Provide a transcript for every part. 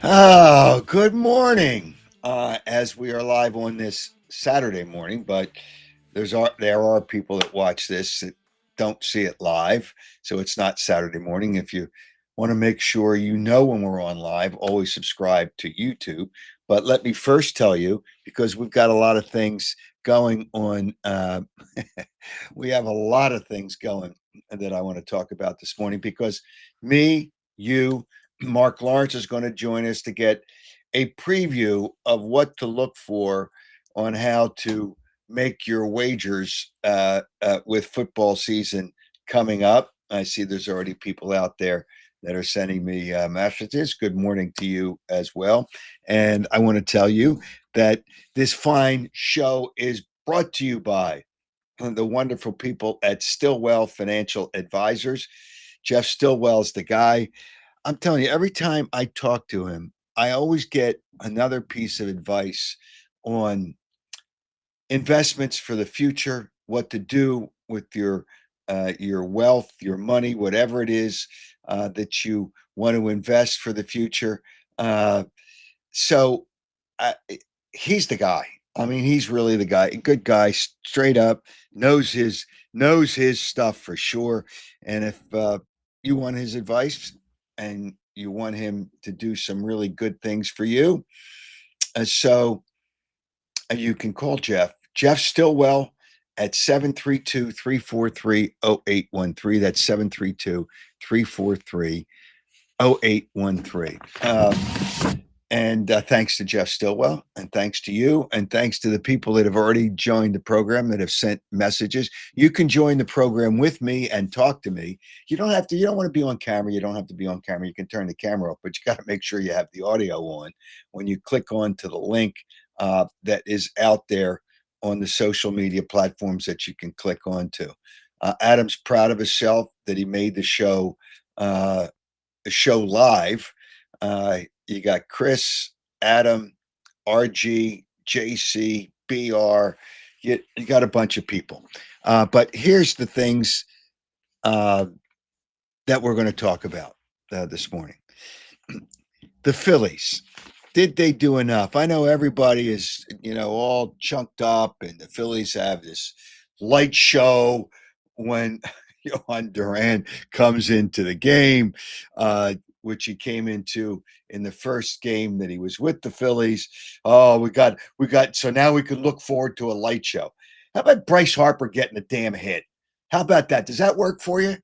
Oh, good morning. As we are live on this Saturday morning, but there are people that watch this that don't see it live, so it's not Saturday morning. If you want to make sure you know when we're on live, always subscribe to YouTube. But let me first tell you, because we've got a lot of things going on. We have a lot of things going that I want to talk about this morning because me, you, Mark Lawrence is going to join us to get a preview of what to look for on how to make your wagers with football season coming up. I see there's already people out there that are sending me messages. Good morning to you as well. And I want to tell you that this fine show is brought to you by the wonderful people at Stillwell Financial Advisors. Jeff Stillwell's the guy. I'm telling you, every time I talk to him, I always get another piece of advice on investments for the future, what to do with your wealth, your money, whatever it is that you want to invest for the future. Uh, so uh, he's the guy. I mean, he's really the guy. Good guy, straight up, knows his knows his stuff for sure. And if you want his advice and you want him to do some really good things for you, so you can call Jeff Stillwell at 732-343-0813. That's 732-343-0813. And thanks to Jeff Stillwell, and thanks to you, and thanks to the people that have already joined the program that have sent messages. You can join the program with me and talk to me. You don't have to, you don't want to be on camera. You don't have to be on camera. You can turn the camera off, but you got to make sure you have the audio on when you click on to the link that is out there on the social media platforms that you can click on to. Adam's proud of himself that he made the show live. You got Chris, Adam, RG, JC, BR. You got a bunch of people. But here's the things uh, that we're going to talk about this morning. The Phillies. Did they do enough? I know everybody is, all chunked up, and the Phillies have this light show when Johan Duran comes into the game, which he came into in the first game that he was with the Phillies. Oh, we got. So now we can look forward to a light show. How about Bryce Harper getting a damn hit? How about that? Does that work for you?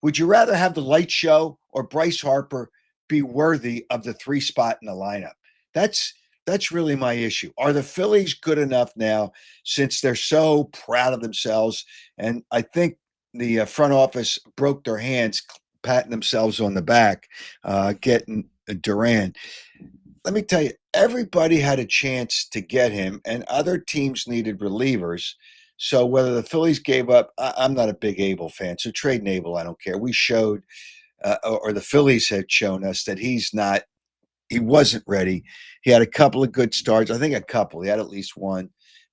Would you rather have the light show or Bryce Harper be worthy of the three spot in the lineup? That's that's really my issue. Are the Phillies good enough now since they're so proud of themselves? And I think the front office broke their hands patting themselves on the back, getting Duran. Let me tell you, everybody had a chance to get him, and other teams needed relievers. So whether the Phillies gave up, I'm not a big Abel fan. So trade Abel, I don't care. We showed, or the Phillies had shown us that he wasn't ready. He had a couple of good starts. I think a couple. He had at least one,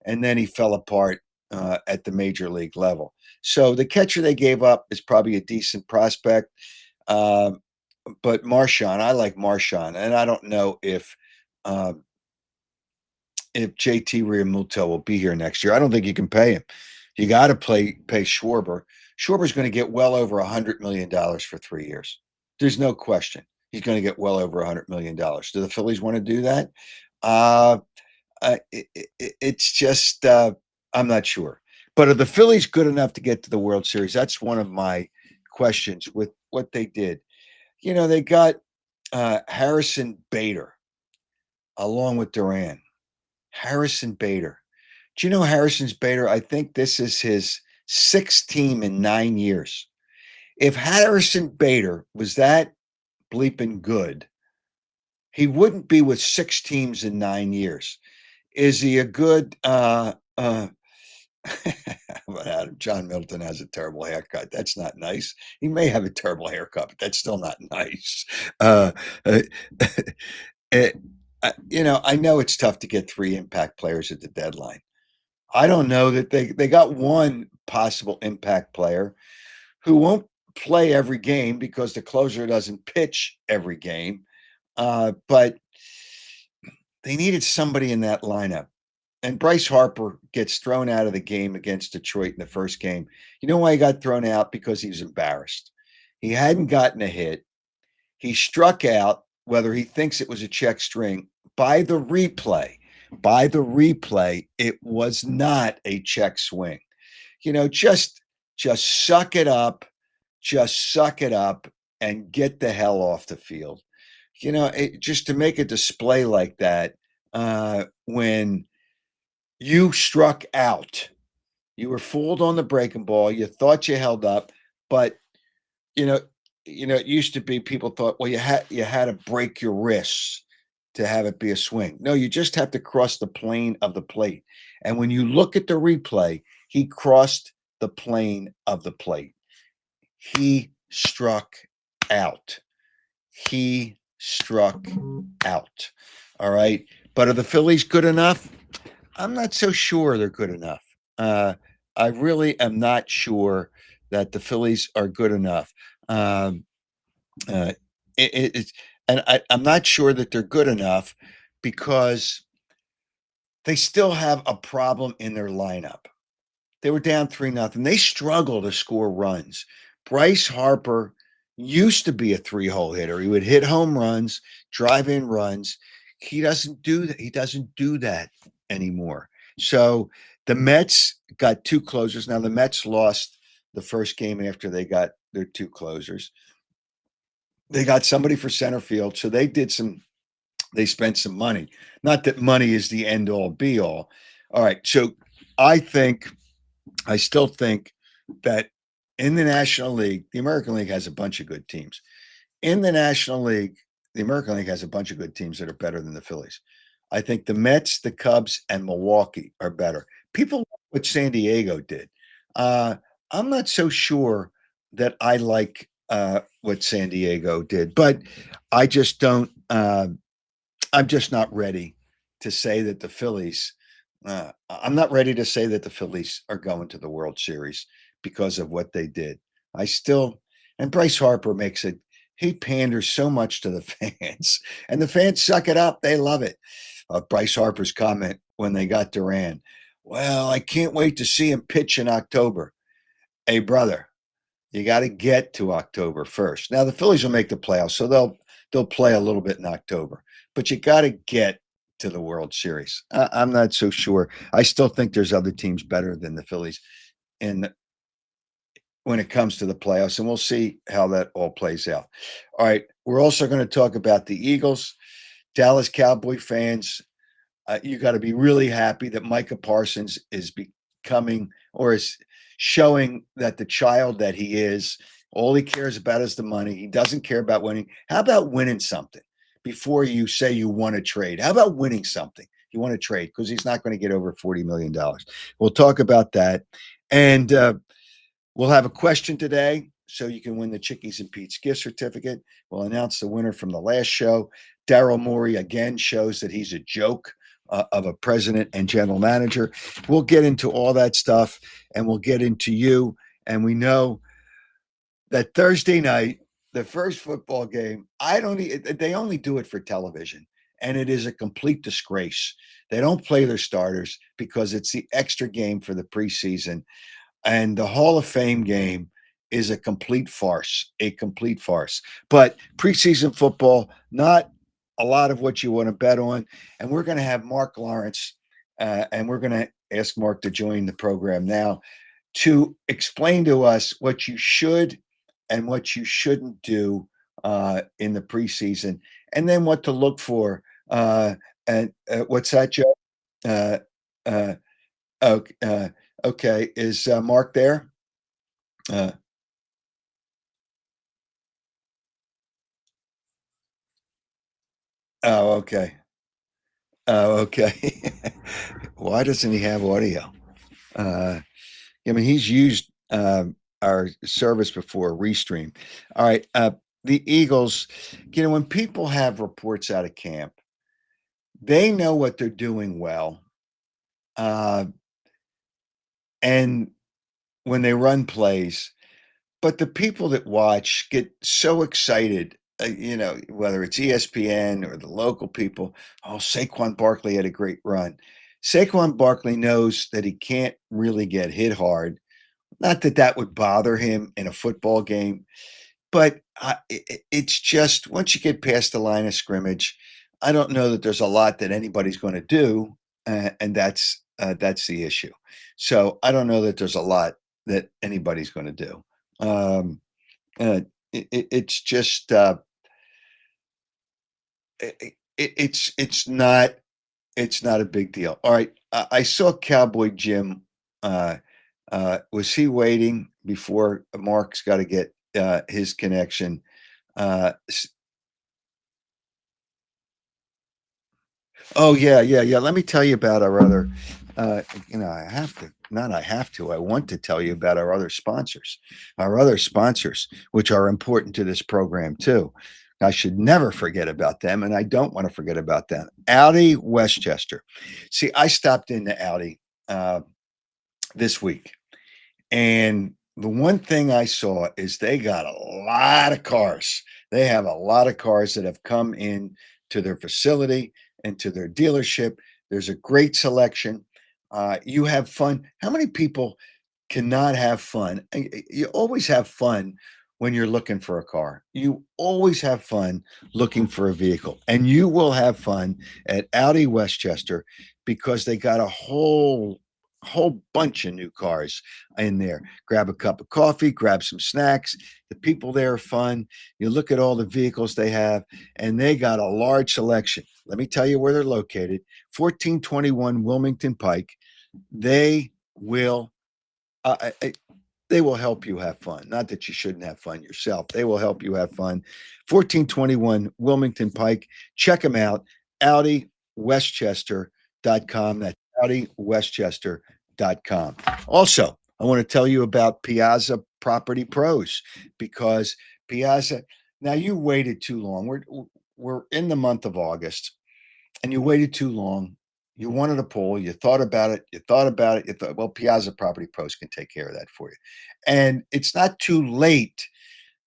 and then he fell apart at the major league level. So the catcher they gave up is probably a decent prospect. Um, but Marshawn, I like Marshawn, and I don't know um, if JT Realmuto will be here next year. I don't think you can pay him. You got to pay Schwarber. Schwarber's going to get well over $100 million for 3 years. There's no question. He's going to get well over $100 million. Do the Phillies want to do that? Uh, it's just I'm not sure. But are the Phillies good enough to get to the World Series? That's one of my questions with what they did. They got Harrison Bader along with Duran. Harrison Bader. Do you know Harrison's Bader? I think this is his sixth team in 9 years. If Harrison Bader was that bleeping good, he wouldn't be with six teams in 9 years. Is he a good but Adam, John Milton has a terrible haircut. That's not nice. He may have a terrible haircut, but that's still not nice. Uh, uh, it, I know it's tough to get three impact players at the deadline. I don't know that they got one possible impact player who won't play every game because the closer doesn't pitch every game. But they needed somebody in that lineup. And Bryce Harper gets thrown out of the game against Detroit in the first game. You know why he got thrown out? Because he was embarrassed. He hadn't gotten a hit. He struck out, whether he thinks it was a check string, by the replay. By the replay, it was not a check swing. Just suck it up, just suck it up and get the hell off the field. Just to make a display like that, when you struck out, you were fooled on the breaking ball. You thought you held up, but you know, it used to be people thought, well, you had to break your wrists to have it be a swing. No, you just have to cross the plane of the plate. And when you look at the replay, he crossed the plane of the plate. He struck out. He struck out. All right. But are the Phillies good enough? I'm not so sure they're good enough. Uh, I really am not sure that the Phillies are good enough. Um, uh, it's and I'm not sure that they're good enough because they still have a problem in their lineup. They were down 3-0. They struggle to score runs. Bryce Harper used to be a three-hole hitter. He would hit home runs, drive in runs. He doesn't do that. He doesn't do that anymore. So the Mets got two closers. Now the Mets lost the first game after they got their two closers. They got somebody for center field. So they spent some money. Not that money is the end all be all. All right. So I still think that in the National League, the American League has a bunch of good teams. In the National League, the American League has a bunch of good teams that are better than the Phillies. I think the Mets, the Cubs, and Milwaukee are better. People like what San Diego did. Uh, I'm not so sure that I like what San Diego did, but I just don't. I'm just not ready to say that the Phillies. I'm not ready to say that the Phillies are going to the World Series because of what they did. I still, and Bryce Harper makes it. He panders so much to the fans, and the fans suck it up. They love it. Bryce Harper's comment when they got Duran. Well, I can't wait to see him pitch in October. Hey, brother, you got to get to October first. Now the Phillies will make the playoffs, so they'll play a little bit in October, but you got to get to the World Series. I'm not so sure. I still think there's other teams better than the Phillies in when it comes to the playoffs, and we'll see how that all plays out. All right, we're also going to talk about the Eagles, Dallas Cowboy fans. You got to be really happy that Micah Parsons is becoming or is showing that the child that he is, all he cares about is the money. He doesn't care about winning. How about winning something before you say you want to trade? How about winning something? You want to trade because he's not going to get over $40 million. We'll talk about that. And we'll have a question today, so you can win the Chickies and Pete's gift certificate. We'll announce the winner from the last show. Daryl Morey again shows that he's a joke of a president and general manager. We'll get into all that stuff, and we'll get into you. And we know that Thursday night, the first football game, they only do it for television, and it is a complete disgrace. They don't play their starters because it's the extra game for the preseason, and the Hall of Fame game is a complete farce, But preseason football, not a lot of what you want to bet on. And we're going to have Mark Lawrence, and we're going to ask Mark to join the program now to explain to us what you should and what you shouldn't do in the preseason, and then what to look for. And what's that, Joe? Uh, uh, okay, okay. Is Mark there? Uh, oh, okay. Oh, okay. Why doesn't he have audio? Uh, I mean, he's used our service before, Restream. All right. The Eagles, when people have reports out of camp, they know what they're doing well. Uh, and when they run plays, but the people that watch get so excited whether it's ESPN or the local people, oh, Saquon Barkley had a great run. Saquon Barkley knows that he can't really get hit hard. Not that that would bother him in a football game, but it's just once you get past the line of scrimmage, I don't know that there's a lot that anybody's going to do, and that's the issue. So I don't know that there's a lot that anybody's going to do. Um, it's just it's not a big deal. All right, I saw Cowboy Jim. Was he waiting before Mark's got to get his connection? Uh, oh yeah. Let me tell you about our other. I have to. Not I have to. I want to tell you about our other sponsors. Our other sponsors, which are important to this program too. I should never forget about them, and I don't want to forget about them. Audi Westchester. See, I stopped into Audi this week, and the one thing I saw is they got a lot of cars. They have a lot of cars that have come in to their facility and to their dealership. There's a great selection. You have fun. How many people cannot have fun? You always have fun when you're looking for a car. You always have fun looking for a vehicle, and you will have fun at Audi Westchester because they got a whole bunch of new cars in there. Grab a cup of coffee, grab some snacks. The people there are fun. You look at all the vehicles they have, and they got a large selection. Let me tell you where they're located: 1421 Wilmington Pike. They will uh, uh, they will help you have fun. Not that you shouldn't have fun yourself. They will help you have fun. 1421 Wilmington Pike. Check them out. AudiWestchester.com. That's AudiWestchester.com. Also, I want to tell you about Piazza Property Pros because Piazza, now you waited too long. We're in the month of August and you waited too long. You wanted a pool. You thought about it. You thought about it. You thought, well, Piazza Property Pros can take care of that for you. And it's not too late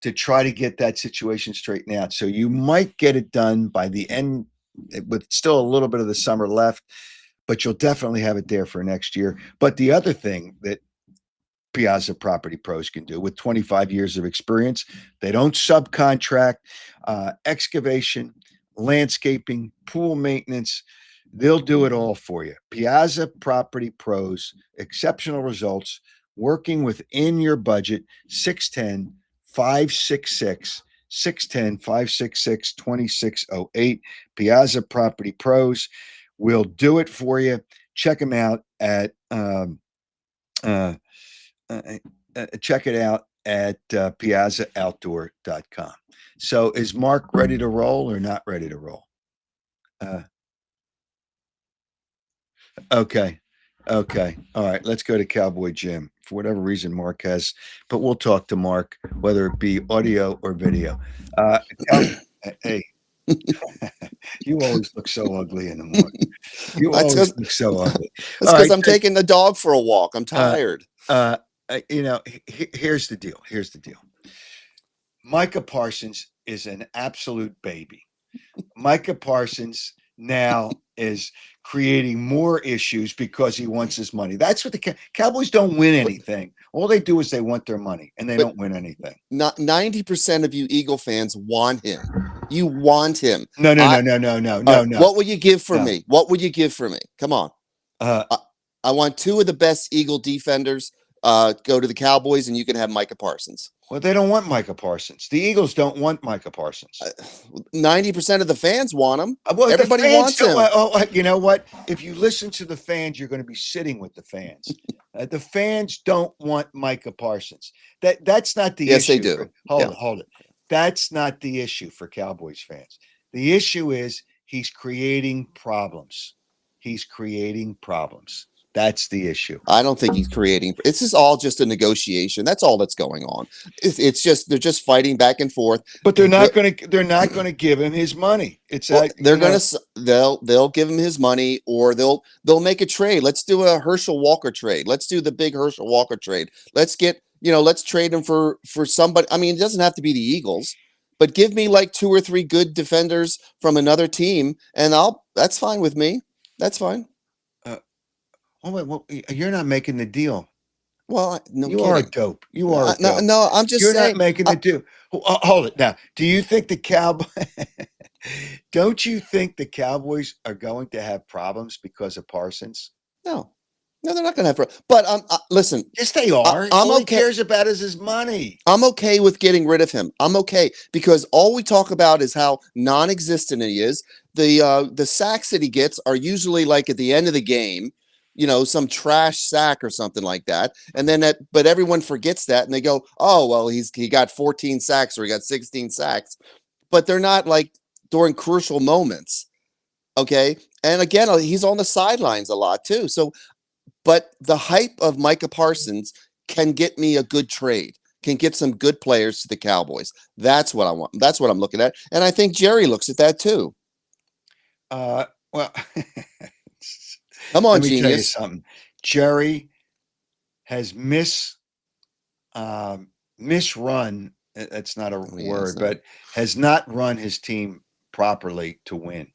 to try to get that situation straightened out. So you might get it done by the end with still a little bit of the summer left, but you'll definitely have it there for next year. But the other thing that Piazza Property Pros can do with 25 years of experience, they don't subcontract excavation, landscaping, pool maintenance. They'll do it all for you. Piazza Property Pros, exceptional results, working within your budget. 610 566 610 566 2608. Piazza Property Pros will do it for you. Check them out at uh, uh, check it out at piazzaoutdoor.com. So is Mark ready to roll or not ready to roll? Uh, okay. Okay. All right. Let's go to Cowboy Jim. For whatever reason, Mark has, but we'll talk to Mark, whether it be audio or video. Cow- hey, you always look so ugly in the morning. You That's always because look so ugly. that's All because right. I'm taking the dog for a walk. I'm Uh, tired. uh, here's the deal. Here's the deal. Micah Parsons is an absolute baby. Micah Parsons now is creating more issues because he wants his money. That's what the Cowboys don't win But anything. All they do is they want their money and they but don't win anything. not 90% of you Eagle fans want him. You want him. No, no, I no, no, no, no, All no, right. no, What will you give for no. me? What would you give for me? Come on. Uh, I, I want two of the best Eagle defenders. Go to the Cowboys, and you can have Micah Parsons. well, they don't want Micah Parsons. The Eagles don't want Micah Parsons. 90% of the fans want him. Well, the Everybody fans wants don't. him. You know what? If you listen to the fans, you're going to be sitting with the fans. The fans don't want Micah Parsons. That's not the Yes, they issue. For, do. hold Yeah. it, hold it. That's not the issue for Cowboys fans. The issue is he's creating problems. He's creating problems. That's the issue. I don't think he's creating. This is all just a negotiation. That's all that's going on. It's just they're just fighting back and forth. But they're not going to give him his money. It's Well, they're you gonna know they'll give him his money, or they'll make a trade. Let's do a Herschel Walker trade. Let's do the big Herschel Walker trade. Let's get let's trade him for somebody. I mean, it doesn't have to be the Eagles, but give me like 2 or 3 good defenders from another team, and that's fine with me. That's fine. Uh, oh wait, well, you're not making the deal. Well, no You are a kidding. dope. You are No, a no, dope. no, I'm just You're not saying. making the deal. Hold it now. Do you think the Cowboys? Don't you think the Cowboys are going to have problems because of Parsons? No, no, they're not going to have. But listen, Yes, they are. I'm All he okay. cares about is his money. I'm okay with getting rid of him. I'm okay because all we talk about is how non-existent he is. The sacks that he gets are usually like at the end of the game, some trash sack or something like that. And then but everyone forgets that and they go, "Oh, well, he got 14 sacks or he got 16 sacks." But they're not like during crucial moments, okay? And again, he's on the sidelines a lot too. So but the hype of Micah Parsons can get me a good trade, can get some good players to the Cowboys. That's what I want. That's what I'm looking at. And I think Jerry looks at that too. Well, Come let on, me tell you genius. something. Jerry has misrun. That's not a Oh, yeah, word, but has not run his team properly to win.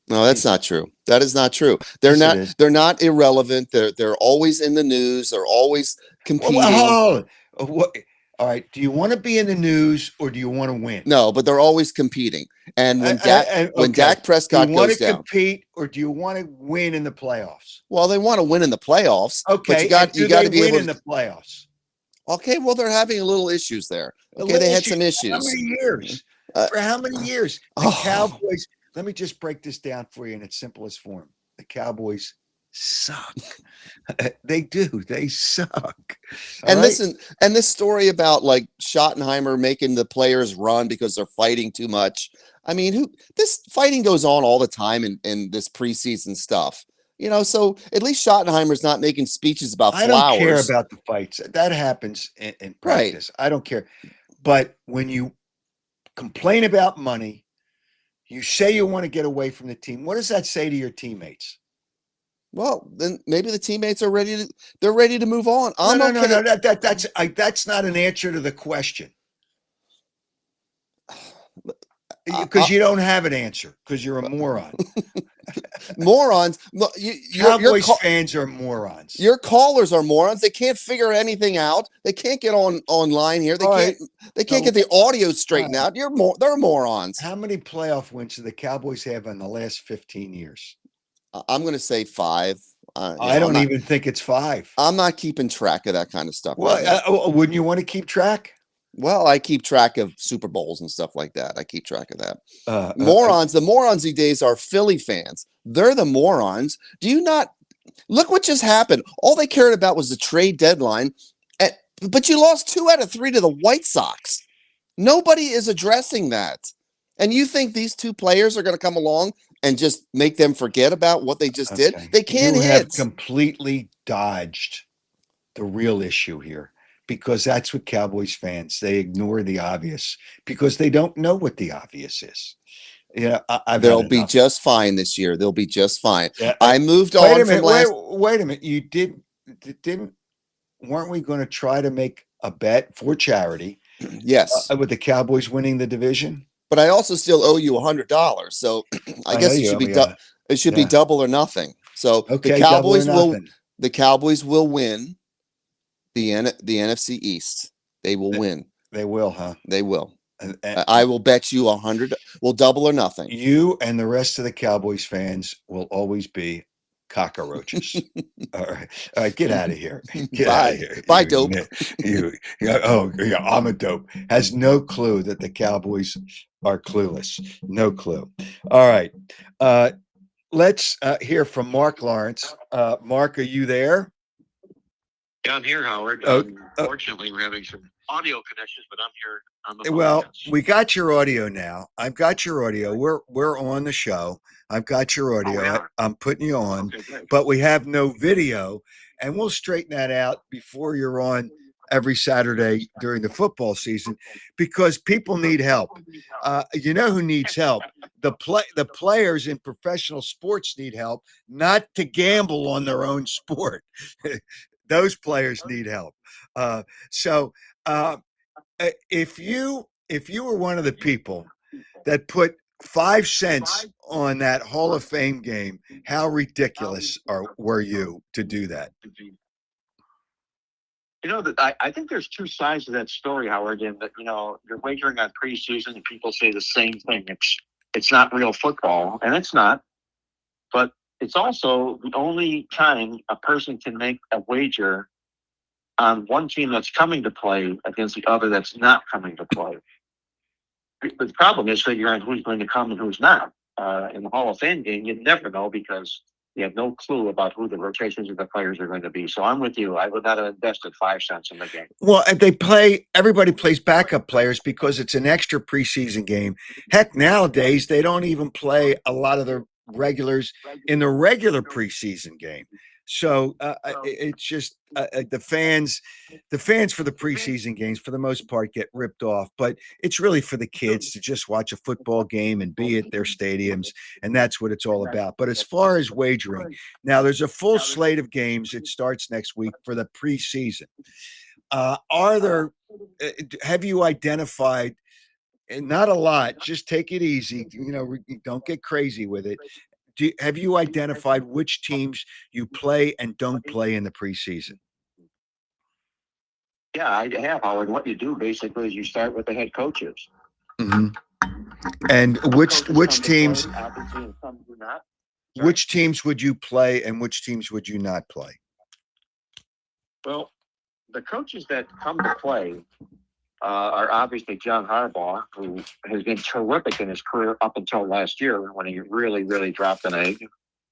no, that's not true. That is not true. They're Yes, it not. is. They're not irrelevant. They're always in the news. They're always Well, competing. hold on. What? All right. Do you want to be in the news or do you want to win? No, but they're always competing. And when Okay. Dak Do you Prescott want goes to down, compete or do you want to win in the playoffs? well, they want to win in the playoffs. But Okay. And you do got they to be win able in to. the playoffs? Okay, well, they're having a little issues there. A Okay, they little had issue. some How many issues. years? Uh, For how many years? The oh, Cowboys, let me just break this down for you in its simplest form. The Cowboys suck. They do. They suck. All and right. listen, and this story about like Schottenheimer making the players run because they're fighting too much. I mean, this fighting goes on all the time in this preseason stuff. So at least Schottenheimer's not making speeches about I don't care flowers. about the fights. That happens in Right. practice. I don't care. But when you complain about money, you say you want to get away from the team. What does that say to your teammates? Well, then maybe the teammates are they're ready to move on. No, I'm no, no, okay. no. That's not an answer to the question I, because you don't have an answer because you're a moron. morons. Cowboys fans are morons. Your callers are morons. They can't figure anything out. They can't get online here. They All can't right. they can't get So, the audio all straightened right. out. They're morons. How many playoff wins do the Cowboys have in the last 15 years? I'm going to say 5. I don't even think it's five. I'm not keeping track of that kind of stuff right Well, now. wouldn't you want to keep track? Well, I keep track of Super Bowls and stuff like that. I keep track of that. Uh, uh, uh, Morons, the morons these days are Philly fans. They're the morons. Do you not look what just happened? All they cared about was the trade deadline. But you lost 2 out of 3 to the White Sox. Nobody is addressing that. And you think these 2 players are going to come along and just make them forget about what they just did? okay. They can't You have hit. completely dodged the real issue here because that's what Cowboys fans, they ignore the obvious because they don't know what the obvious is. Yeah, I've had They'll be enough. just fine this year. They'll be just fine. Yeah, I moved wait on a from minute. Wait, last. wait a minute. You didn't, weren't we going to try to make a bet for charity Yes. with the Cowboys winning the division? But I also still owe you $100. So I I know guess you owe me it should be yeah. double or nothing. So Okay, double or nothing. the Cowboys will win the NFC East. They will win. They will, huh? They will. And I will bet you 100. Will double or nothing. you and the rest of the Cowboys fans will always be cockroaches. All right, get out of here. Get out of Bye. here. Bye, dope. Oh, yeah, I'm a dope. Has no clue that the Cowboys are clueless. No clue. All right. Let's hear from Mark Lawrence. Mark, are you there? Yeah, I'm here, Howard. Fortunately, we're having some audio connections, but I'm here on the phone. Well, Yes. we got your audio now. I've got your audio. We're on the show. I've got your audio. we are? I'm putting you on, Okay, great. but we have no video, and we'll straighten that out before you're on every Saturday during the football season because people need help. You know who needs help? The players in professional sports need help, not to gamble on their own sport. Those players need help. So if you if you were one of the people that put 5 cents on that Hall of Fame game, how ridiculous were you to do that? I think there's two sides to that story, Howard. And that you're wagering on preseason, and people say the same thing. It's not real football, and it's not. But it's also the only time a person can make a wager on one team that's coming to play against the other that's not coming to play. The problem is figuring who's going to come and who's not. In the Hall of Fame game, you never know because you have no clue about who the rotations of the players are going to be. So I'm with you. I would not have invested 5 cents in the game. Well, and everybody plays backup players because it's an extra preseason game. Heck, nowadays, they don't even play a lot of the regulars in the regular preseason game. So it's just the fans for the preseason games, for the most part, get ripped off. But it's really for the kids to just watch a football game and be at their stadiums, and that's what it's all about. But as far as wagering, now there's a full slate of games. It starts next week for the preseason. Are there? Have you identified? And not a lot. Just take it easy. Don't get crazy with it. Have you identified which teams you play and don't play in the preseason? Yeah, I have, Howard. What you do basically is you start with the head coaches. Mm-hmm. And which teams? Obviously, and some do not. Which teams would you play and which teams would you not play? Well, the coaches that come to play are obviously John Harbaugh, who has been terrific in his career up until last year when he really, really dropped an egg.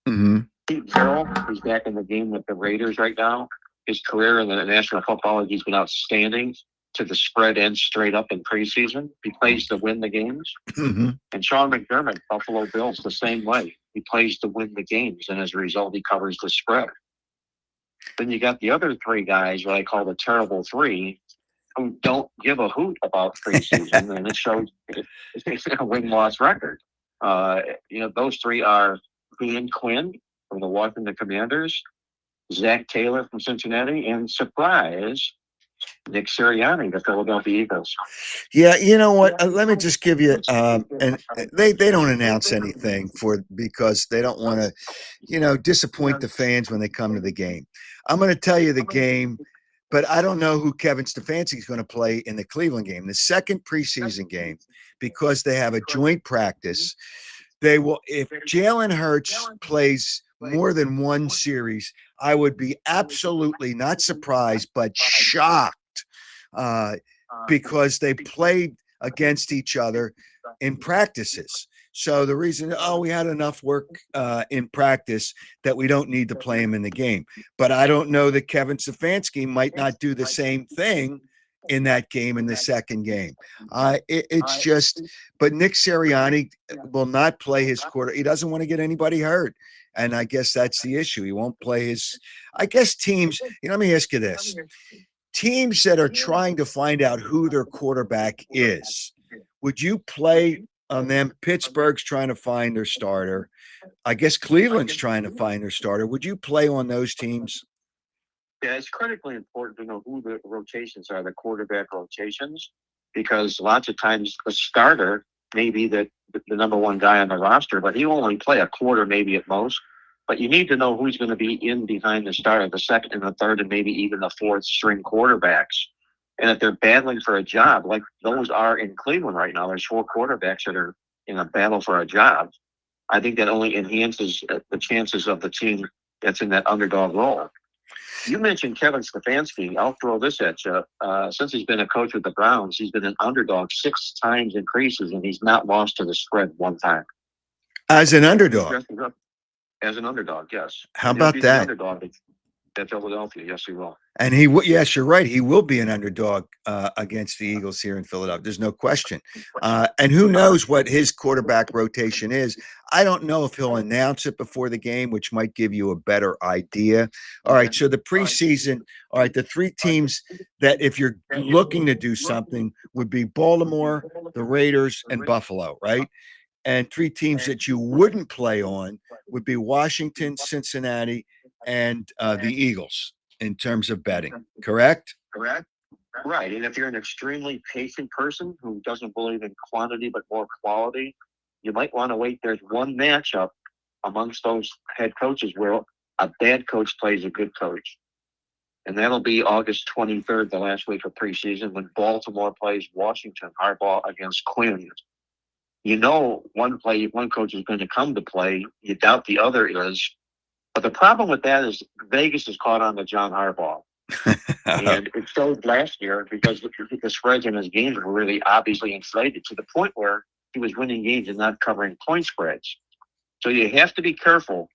Mm-hmm. Pete Carroll, who's back in the game with the Raiders right now. His career in the National Football League, he's been outstanding to the spread and straight up in preseason. He plays to win the games. Mm-hmm. And Sean McDermott, Buffalo Bills, the same way. He plays to win the games, and as a result, he covers the spread. Then you got the other three guys, what I call the terrible three, who don't give a hoot about preseason, and it shows it's a win-loss record. Those three are Ian Quinn from the Washington Commanders, Zach Taylor from Cincinnati, and surprise, Nick Sirianni, the Philadelphia Eagles. Yeah, you know what? Let me just give you, and they don't announce anything because they don't want to, disappoint the fans when they come to the game. I'm going to tell you the game, but I don't know who Kevin Stefanski is going to play in the Cleveland game, the second preseason game, because they have a joint practice. They will, if Jalen Hurts plays more than one series, I would be absolutely not surprised, but shocked. Because they played against each other in practices. So the reason, we had enough work in practice that we don't need to play him in the game. But I don't know that Kevin Stefanski might not do the same thing in that game in the second game. It's just, but Nick Sirianni will not play his quarter. He doesn't want to get anybody hurt. And I guess that's the issue. He won't play I guess teams, let me ask you this. Teams that are trying to find out who their quarterback is, would you play on them? Pittsburgh's trying to find their starter. I guess Cleveland's trying to find their starter. Would you play on those teams? Yeah, it's critically important to know who the rotations are, the quarterback rotations, because lots of times the starter may be the number one guy on the roster, but he will only play a quarter, maybe at most. But you need to know who's going to be in behind the starter, the second and the third, and maybe even the fourth string quarterbacks. And if they're battling for a job, like those are in Cleveland right now, there's 4 quarterbacks that are in a battle for a job. I think that only enhances the chances of the team that's in that underdog role. You mentioned Kevin Stefanski. I'll throw this at you. Since he's been a coach with the Browns, he's been an underdog 6 times in preseason. He's not lost to the spread one time. As an underdog? As an underdog, yes. How about that? Underdog at Philadelphia, yes, he will. And yes, you're right. He will be an underdog against the Eagles here in Philadelphia. There's no question. And who knows what his quarterback rotation is? I don't know if he'll announce it before the game, which might give you a better idea. All right. So the preseason, all right, the 3 teams that if you're looking to do something would be Baltimore, the Raiders, and Buffalo, right? And 3 teams that you wouldn't play on would be Washington, Cincinnati, and the Eagles in terms of betting. Correct? Correct. Right. And if you're an extremely patient person who doesn't believe in quantity but more quality, you might want to wait. There's one matchup amongst those head coaches where a bad coach plays a good coach. And that'll be August 23rd, the last week of preseason, when Baltimore plays Washington, Harbaugh against Quinn. You know one coach is going to come to play. You doubt the other is. But the problem with that is Vegas is caught on to John Harbaugh. And it showed last year because the spreads in his games were really obviously inflated to the point where he was winning games and not covering point spreads. So you have to be careful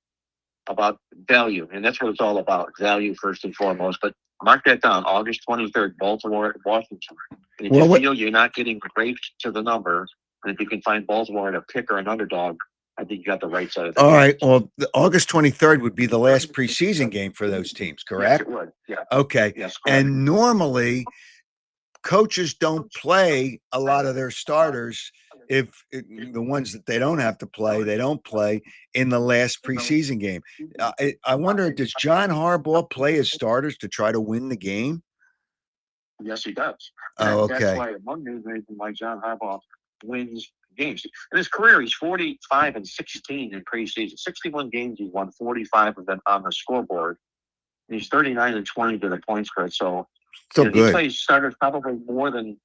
about value, and that's what it's all about, value first and foremost. But mark that down, August 23rd, Baltimore, Washington. And if you feel you're not getting raped to the number, and if you can find Baltimore at a pick or an underdog, I think you got the right side of the All game. right. Well, August 23rd would be the last preseason game for those teams, correct? Yes, it would. Yeah. Okay. Yes, correct. And normally coaches don't play a lot of their starters. If the ones that they don't have to play, they don't play in the last preseason game. I wonder, does John Harbaugh play his starters to try to win the game? Yes, he does. Oh, That's okay. why one reason why John Harbaugh wins games. In his career, he's 45-16 in preseason. 61 games, he's won 45 of them on the scoreboard. And he's 39-20 to the point spread. So Still he good. plays starters probably more than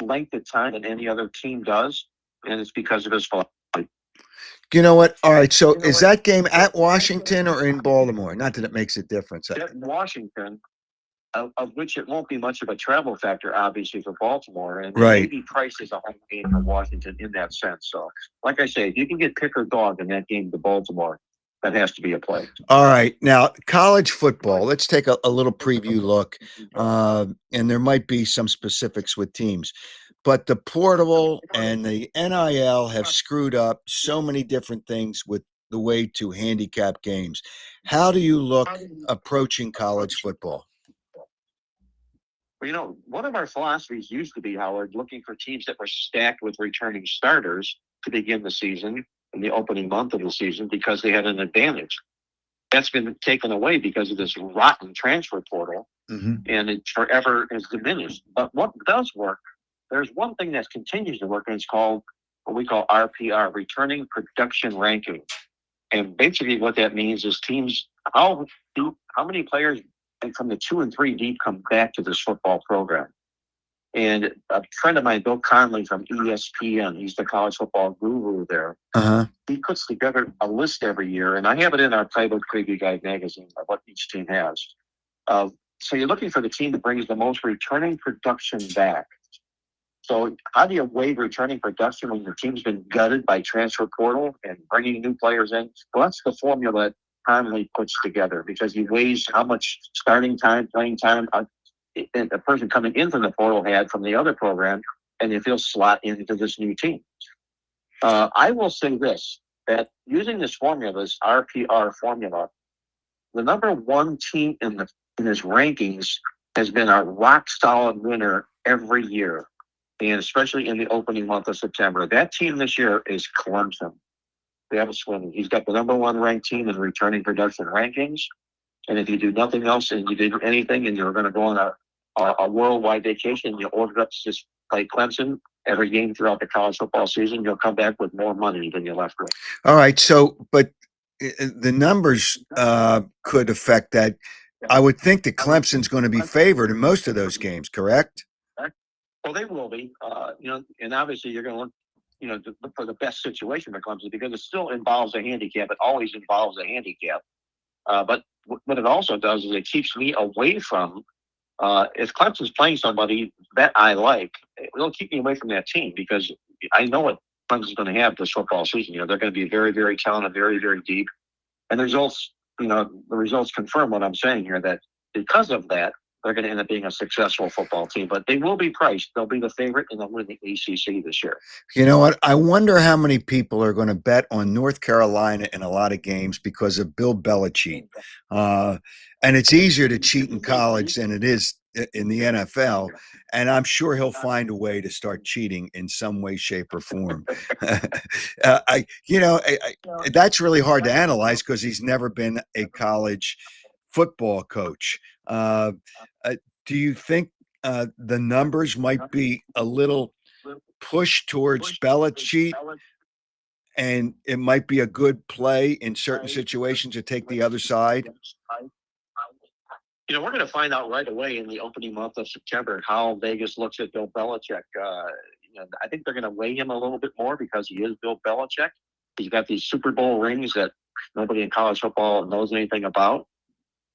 length of time than any other team does, and it's because of his philosophy. You know what? All right. So is that game at Washington or in Baltimore? Not that it makes a difference. At Washington, of which it won't be much of a travel factor, obviously, for Baltimore, and Right. maybe price is a home game for Washington in that sense. So, like I say, if you can get pick or dog in that game to Baltimore, that has to be a play. All right. Now, college football, let's take a little preview look. And there might be some specifics with teams. But the portable and the NIL have screwed up so many different things with the way to handicap games. How do you look approaching college football? Well, one of our philosophies used to be, Howard, looking for teams that were stacked with returning starters to begin the season in the opening month of the season because they had an advantage. That's been taken away because of this rotten transfer portal, and it forever has diminished. But what does work, there's one thing that continues to work, and it's called what we call RPR, Returning Production Ranking. And basically what that means is teams, how many players from the 2 and 3 deep come back to this football program. And a friend of mine, Bill Conley from ESPN, he's the college football guru there. He puts together a list every year, and I have it in our Playbook Preview Guide magazine of what each team has. So you're looking for the team that brings the most returning production back. So how do you weigh returning production when your team's been gutted by transfer portal and bringing new players in? Well, that's the formula that Conley puts together because he weighs how much starting time, playing time a person coming in from the portal had from the other program, and if he'll slot into this new team. I will say this, that using this formula, this RPR formula, the number one team in his rankings has been a rock solid winner every year, and especially in the opening month of September. That team this year is Clemson. They have a swing. He's got the number one ranked team in returning production rankings. And if you do nothing else and you did anything and you're going to go on a worldwide vacation, you ordered up to just play Clemson every game throughout the college football season, you'll come back with more money than you left with. All right. So, but the numbers could affect that. I would think that Clemson's going to be favored in most of those games, correct? Well, they will be, and obviously you're going to look for the best situation for Clemson because it still involves a handicap. It always involves a handicap. But what it also does is it keeps me away from, if Clemson's playing somebody that I like, it'll keep me away from that team because I know what Clemson's going to have this football season. They're going to be very, very talented, very, very deep. And the results confirm what I'm saying here, that because of that, they're going to end up being a successful football team. But they will be priced. They'll be the favorite and they'll win the ACC this year. You know what? I wonder how many people are going to bet on North Carolina in a lot of games because of Bill Belichick. And it's easier to cheat in college than it is in the NFL. And I'm sure he'll find a way to start cheating in some way, shape, or form. That's really hard to analyze because he's never been a college football coach. Do you think the numbers might be a little push towards Belichick, and it might be a good play in certain situations to take the other side? We're going to find out right away in the opening month of September how Vegas looks at Bill Belichick. I think they're going to weigh him a little bit more because he is Bill Belichick. He's got these Super Bowl rings that nobody in college football knows anything about.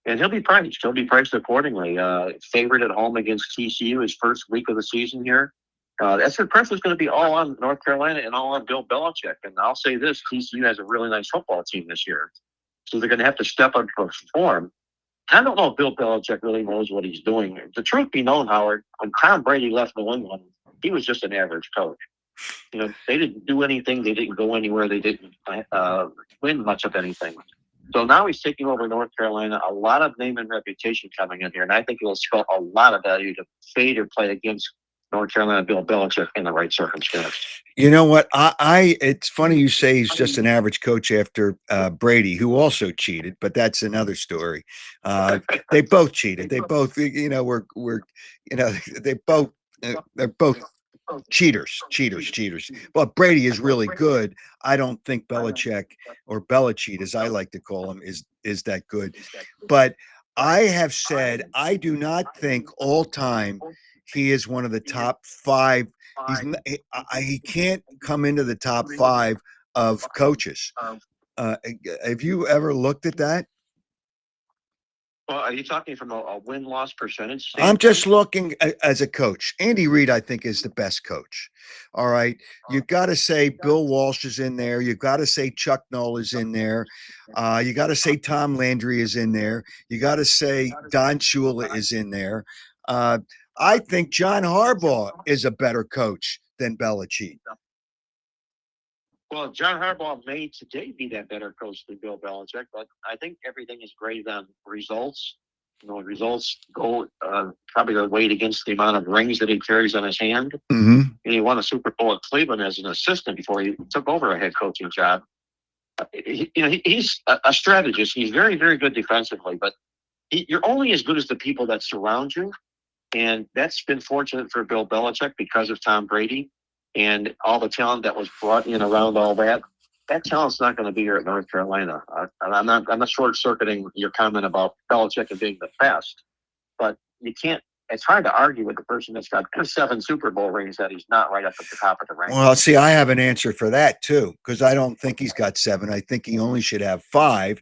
And he'll be priced. He'll be priced accordingly. Favorite at home against TCU his first week of the season here. That's the press is going to be all on North Carolina and all on Bill Belichick. And I'll say this, TCU has a really nice football team this year. So they're going to have to step up and perform. I don't know if Bill Belichick really knows what he's doing. The truth be known, Howard, when Tom Brady left New England, he was just an average coach. They didn't do anything. They didn't go anywhere. They didn't win much of anything. So now he's taking over North Carolina. A lot of name and reputation coming in here, and I think it will spell a lot of value to fade or play against North Carolina Bill Belichick in the right circumstance. You know what? It's funny you say he's just an average coach after Brady, who also cheated, but that's another story. They both cheated. They both, they're both cheaters. But Brady is really good. I don't think Belichick, or Belichick, as I like to call him, is that good. But I have said I do not think all time he is one of the top five. He can't come into the top five of coaches. Have you ever looked at that? Well, are you talking from a win-loss percentage I'm standpoint? just looking as a coach. Andy Reid, I think, is the best coach. All right. You've got to say Bill Walsh is in there. You've got to say Chuck Noll is in there. You got to say Tom Landry is in there. You got to say Don Shula is in there. I think John Harbaugh is a better coach than Belichick. Well, John Harbaugh may today be that better coach than Bill Belichick, but I think everything is graded on results. Results go probably the weight against the amount of rings that he carries on his hand. Mm-hmm. And he won a Super Bowl at Cleveland as an assistant before he took over a head coaching job. He's a strategist. He's very, very good defensively, but you're only as good as the people that surround you. And that's been fortunate for Bill Belichick because of Tom Brady and all the talent that was brought in around all that. That talent's not going to be here at North Carolina. I'm not short-circuiting your comment about Belichick and being the best, but you can't. It's hard to argue with the person that's got 7 Super Bowl rings that he's not right up at the top of the rank. Well, see, I have an answer for that too, because I don't think he's got 7. I think he only should have 5,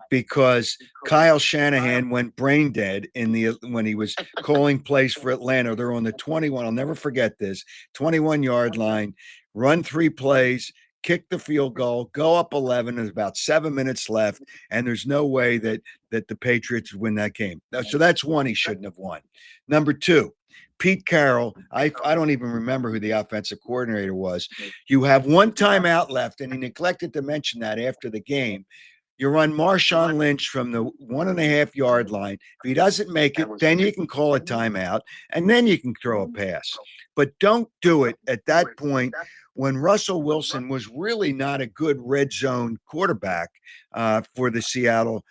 because Kyle Shanahan went brain dead when he was calling plays for Atlanta. They're on the 21. I'll never forget this 21-yard line, run 3 plays, kick the field goal, go up 11. There's about 7 minutes left, and there's no way that the Patriots would win that game. So that's one he shouldn't have won. Number 2. Pete Carroll, I don't even remember who the offensive coordinator was. You have one timeout left, and he neglected to mention that after the game. You run Marshawn Lynch from the 1.5-yard line. If he doesn't make it, then you can call a timeout, and then you can throw a pass. But don't do it at that point when Russell Wilson was really not a good red zone quarterback for the Seattle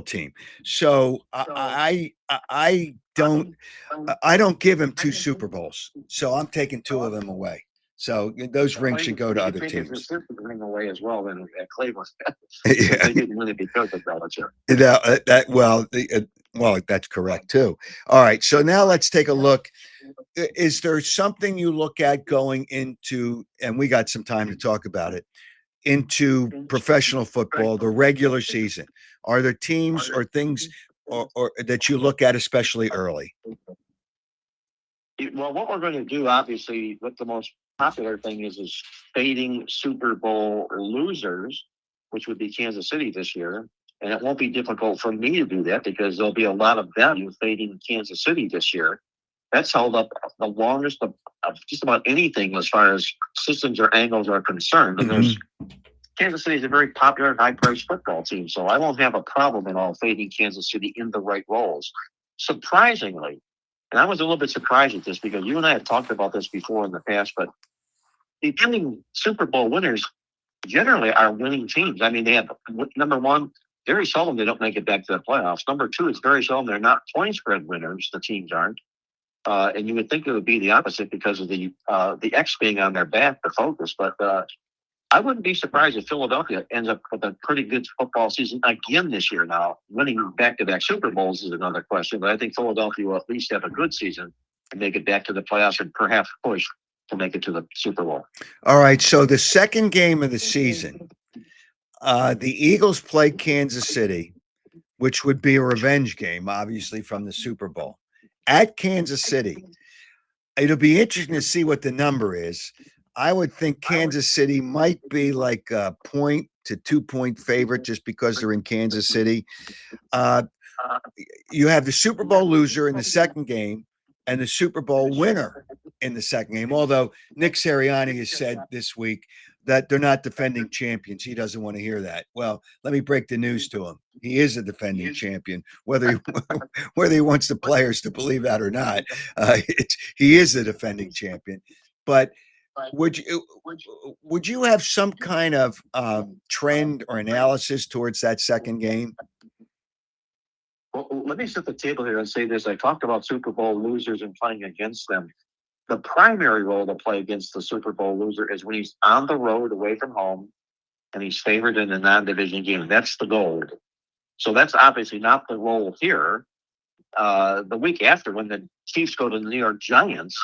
team. So I don't give him 2 Super Bowls. So I'm taking 2 of them away. So those rings should go to other teams. Ring away as well than at Cleveland. Yeah. They didn't win it because of Belichick. Well, that's correct too. All right. So now let's take a look. Is there something you look at going into, and we got some time to talk about it, into professional football, the regular season? Are there teams or things or that you look at especially early? Well, what we're going to do, obviously, what the most popular thing is fading Super Bowl losers, which would be Kansas City this year. And it won't be difficult for me to do that because there'll be a lot of value fading Kansas City this year. That's held up the longest of just about anything as far as systems or angles are concerned. And there's Kansas City is a very popular and high-priced football team, so I won't have a problem at all fading Kansas City in the right roles. Surprisingly, and I was a little bit surprised at this because you and I have talked about this before in the past, but the pending Super Bowl winners generally are winning teams. I mean, they have number one, very seldom they don't make it back to the playoffs. Number two, it's very seldom they're not point spread winners. The teams aren't. And you would think it would be the opposite because of the X being on their back, the focus. But I wouldn't be surprised if Philadelphia ends up with a pretty good football season again this year. Now, winning back-to-back Super Bowls is another question, but I think Philadelphia will at least have a good season and make it back to the playoffs and perhaps push to make it to the Super Bowl. All right. So the second game of the season, the Eagles play Kansas City, which would be a revenge game, obviously, from the Super Bowl at Kansas City. It'll be interesting to see what the number is. I would think Kansas City might be like a 1 to 2 point favorite just because they're in Kansas City. You have the Super Bowl loser in the second game and the Super Bowl winner in the second game. Although Nick Sirianni has said this week that they're not defending champions. He doesn't want to hear that. Well, let me break the news to him. He is a defending champion, whether he wants the players to believe that or not. He is a defending champion. But would you have some kind of trend or analysis towards that second game? Well, let me set the table here and say this. I talked about Super Bowl losers and playing against them. The primary role to play against the Super Bowl loser is when he's on the road away from home and he's favored in a non-division game. That's the goal. So that's obviously not the role here. The week after, when the Chiefs go to the New York Giants,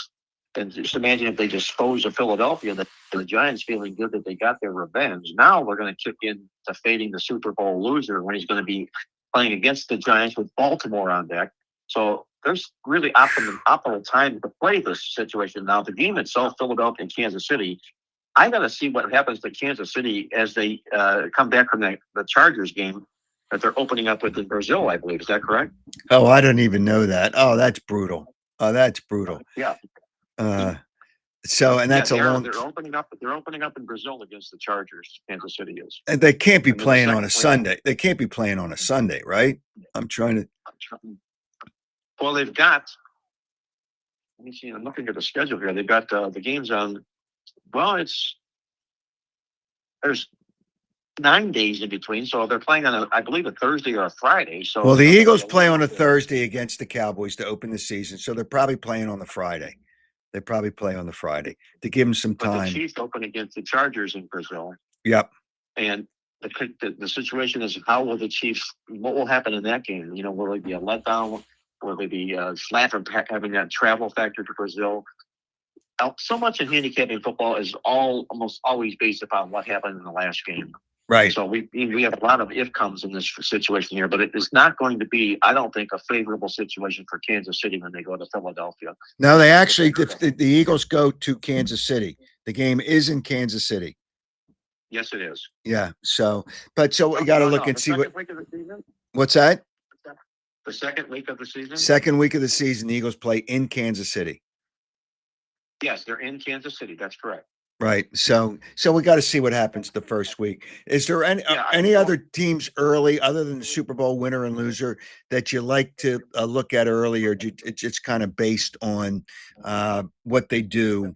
and just imagine if they dispose of Philadelphia, the Giants feeling good that they got their revenge. Now we're going to kick in to fading the Super Bowl loser when he's going to be playing against the Giants with Baltimore on deck. So there's really optimal time to play this situation. Now, the game itself, Philadelphia and Kansas City, I got to see what happens to Kansas City as they come back from the Chargers game that they're opening up with in Brazil, I believe. Is that correct? Oh, I don't even know that. Oh, that's brutal. Oh, that's brutal. Yeah. So, and that's yeah, a long. They're opening up in Brazil against the Chargers. Kansas City is. And they can't be playing on a Sunday. They can't be playing on a Sunday, right? I'm trying to. Well, they've got. Let me see. I'm looking at the schedule here. They've got the games on. Well, there's 9 days in between, so they're playing on I believe a Thursday or a Friday. So well, the Eagles play on a Thursday against the Cowboys to open the season, so they're probably playing on the Friday. They probably play on the Friday to give them some time. But the Chiefs open against the Chargers in Brazil. Yep. And the situation is, how will the Chiefs? What will happen in that game? Will it be a letdown? Will they be flat from having that travel factor to Brazil? So much in handicapping football is almost always based upon what happened in the last game. Right. So we have a lot of if comes in this situation here, but it is not going to be, I don't think, a favorable situation for Kansas City when they go to Philadelphia. No, they actually, if the Eagles go to Kansas City, the game is in Kansas City. Yes, it is. Yeah. So we got to look and see what's that? The second week of the season. Second week of the season, the Eagles play in Kansas City. Yes, they're in Kansas City. That's correct. Right. So we got to see what happens the first week. Is there any other teams early other than the Super Bowl winner and loser that you like to look at early, or it's kind of based on what they do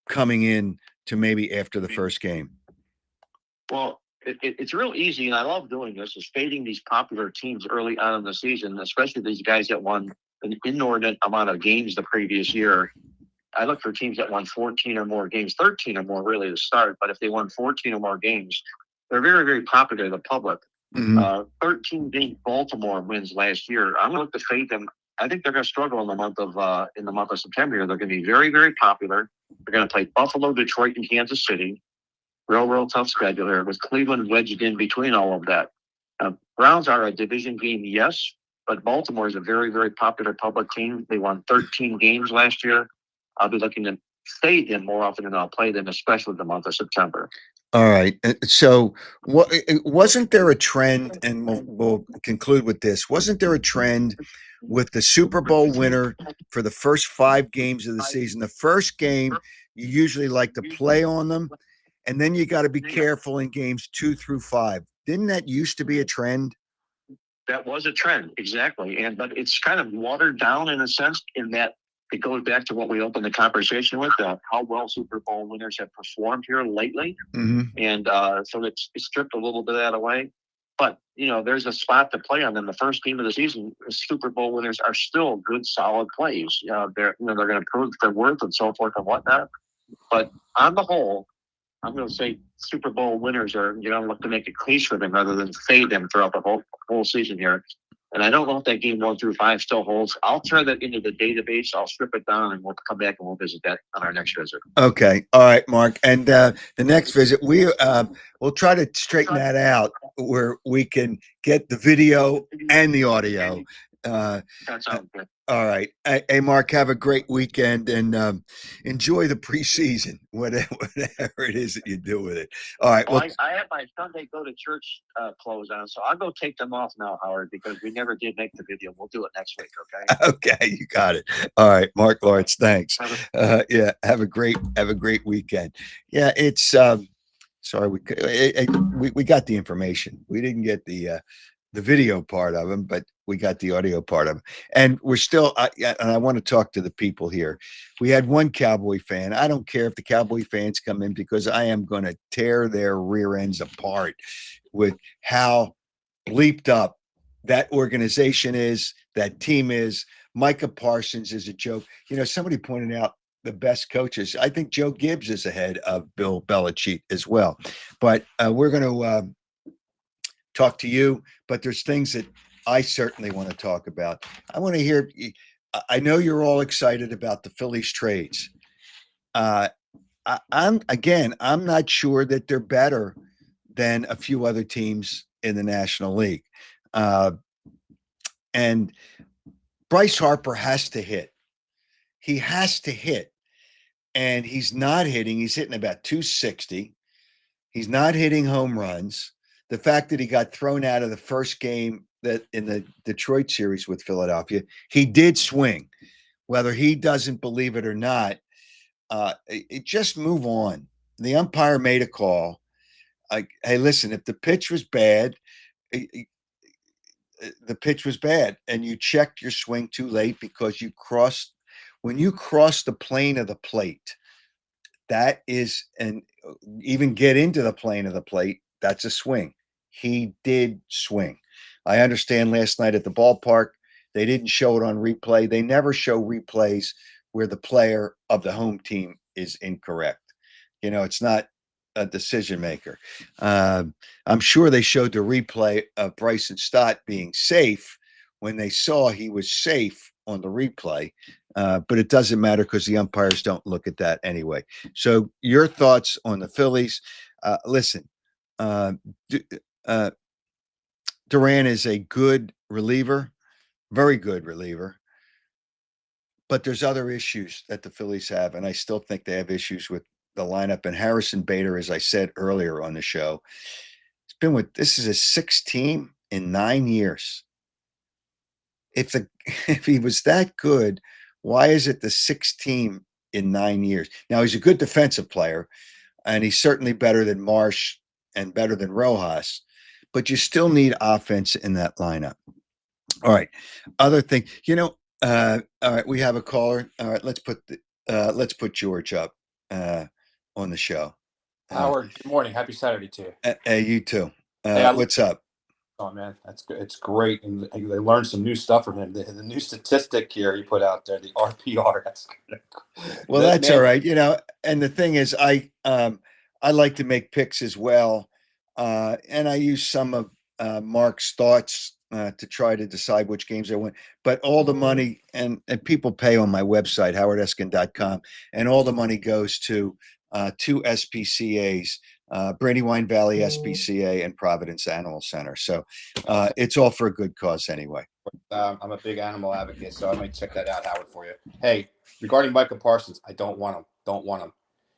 coming in to maybe after the first game? Well, it's real easy, and I love doing this, is fading these popular teams early on in the season, especially these guys that won an inordinate amount of games the previous year. I look for teams that won 14 or more games, 13 or more really to start. But if they won 14 or more games, they're very, very popular to the public. Mm-hmm. 13 being Baltimore wins last year. I'm going to look to fade them. I think they're going to struggle in the month of September. They're going to be very, very popular. They're going to play Buffalo, Detroit, and Kansas City. Real tough schedule here with Cleveland wedged in between all of that. Browns are a division game, yes, but Baltimore is a very, very popular public team. They won 13 games last year. I'll be looking to fade them more often than I'll play them, especially the month of September. All right. So wasn't there a trend, and we'll conclude with this, wasn't there a trend with the Super Bowl winner for the first 5 games of the season? The first game, you usually like to play on them, and then you got to be careful in games 2 through 5. Didn't that used to be a trend? That was a trend, exactly. But it's kind of watered down in a sense, in that it goes back to what we opened the conversation with, how well Super Bowl winners have performed here lately. Mm-hmm. And so it's stripped a little bit of that away. But there's a spot to play on them. The first game of the season, the Super Bowl winners are still good, solid plays. They're going to prove their worth and so forth and whatnot. But on the whole, I'm going to say Super Bowl winners are look to make a case for them rather than fade them throughout the whole season here. And I don't know if that game 1 through 5 still holds. I'll turn that into the database. I'll strip it down, and we'll come back and we'll visit that on our next visit. Okay. All right, Mark. And the next visit, we'll try to straighten that out where we can get the video and the audio. That sounds good. All right. Hey, Mark, have a great weekend and enjoy the preseason, whatever it is that you do with it. All right. Well, I have my Sunday go to church clothes on, so I'll go take them off now, Howard, because we never did make the video. We'll do it next week, okay? Okay, you got it. All right, Mark Lawrence, thanks. Yeah, have a great weekend. Yeah, it's sorry we got the information. We didn't get the video part of them, but we got the audio part of them. And we're still, and I want to talk to the people here. We had one Cowboy fan. I don't care if the Cowboy fans come in because I am going to tear their rear ends apart with how bleeped up that organization is, that team is. Micah Parsons is a joke. Somebody pointed out the best coaches. I think Joe Gibbs is ahead of Bill Belichick as well. But we're going to talk to you, but there's things that I certainly want to talk about. I want to hear, I know you're all excited about the Phillies trades. I'm not sure that they're better than a few other teams in the National League. And Bryce Harper has to hit. He has to hit. And he's not hitting. He's hitting about 260. He's not hitting home runs. The fact that he got thrown out of the first game that in the Detroit series with Philadelphia, he did swing. Whether he doesn't believe it or not, just move on. The umpire made a call. Hey, listen, if the pitch was bad, the pitch was bad, and you checked your swing too late because when you cross the plane of the plate, that is, and even get into the plane of the plate, that's a swing. He did swing. I understand last night at the ballpark, they didn't show it on replay. They never show replays where the player of the home team is incorrect. It's not a decision maker. I'm sure they showed the replay of Bryson Stott being safe when they saw he was safe on the replay. But it doesn't matter because the umpires don't look at that anyway. So your thoughts on the Phillies? Listen, Duran is a good reliever, very good reliever. But there's other issues that the Phillies have, and I still think they have issues with the lineup. And Harrison Bader, as I said earlier on the show, this is his sixth team in 9 years. If he was that good, why is it the sixth team in 9 years? Now, he's a good defensive player, and he's certainly better than Marsh and better than Rojas, but you still need offense in that lineup. All right. Other thing, all right, we have a caller. All right, let's put George up on the show. Howard, good morning. Happy Saturday to you. Hey, you too. Hey, what's up? Oh man, that's good. It's great, and they learned some new stuff from him. The new statistic here he put out there, the RPR. That's good. Well, that's all right. And the thing is, I like to make picks as well, and I use some of Mark's thoughts to try to decide which games I win. But all the money and people pay on my website, howardeskin.com, and all the money goes to two SPCAs, Brandywine Valley SPCA and Providence Animal Center. So it's all for a good cause anyway. I'm a big animal advocate, so I might check that out, Howard, for you. Hey, regarding Micah Parsons, I don't want him. Don't want him.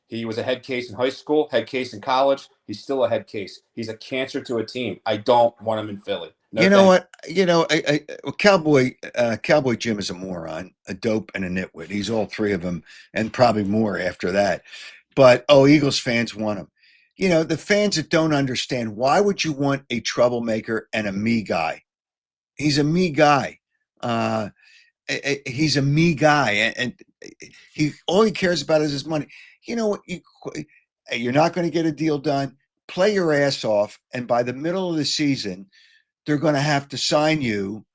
He was a head case in high school, head case in college. He's still a head case. He's a cancer to a team. I don't want him in Philly. No, what? Cowboy Jim is a moron, a dope, and a nitwit. He's all three of them, and probably more after that. But Eagles fans want him. The fans that don't understand, why would you want a troublemaker and a me guy? He's a me guy. He's a me guy, and all he cares about is his money. You know what? You're not going to get a deal done. play your ass off, and by the middle of the season, they're going to have to sign you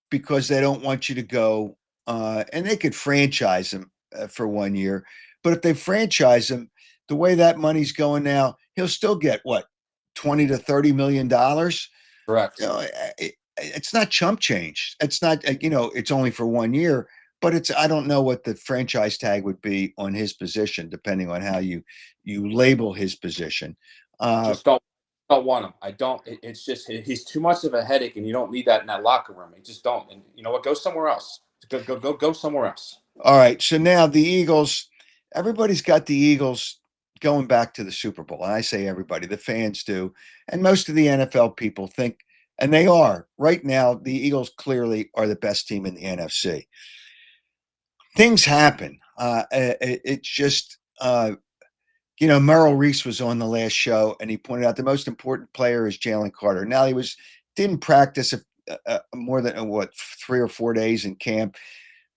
because they don't want you to go. And they could franchise him for 1 year, but if they franchise him, the way that money's going now, he'll still get what, 20 to 30 million dollars. Correct. You know, it's not chump change. It's not, it's only for 1 year, but I don't know what the franchise tag would be on his position, depending on how you label his position. Just don't want him. I don't. It's just he's too much of a headache, and you don't need that in that locker room. You just don't. And you know what? Go somewhere else. Go somewhere else. All right. So now the Eagles, everybody's got the Eagles going back to the Super Bowl. And I say everybody, the fans do. And most of the NFL people think, and they are right now, the Eagles clearly are the best team in the NFC. Things happen. It's just, Merrill Reese was on the last show and he pointed out the most important player is Jalen Carter. Now didn't practice more than 3 or 4 days in camp,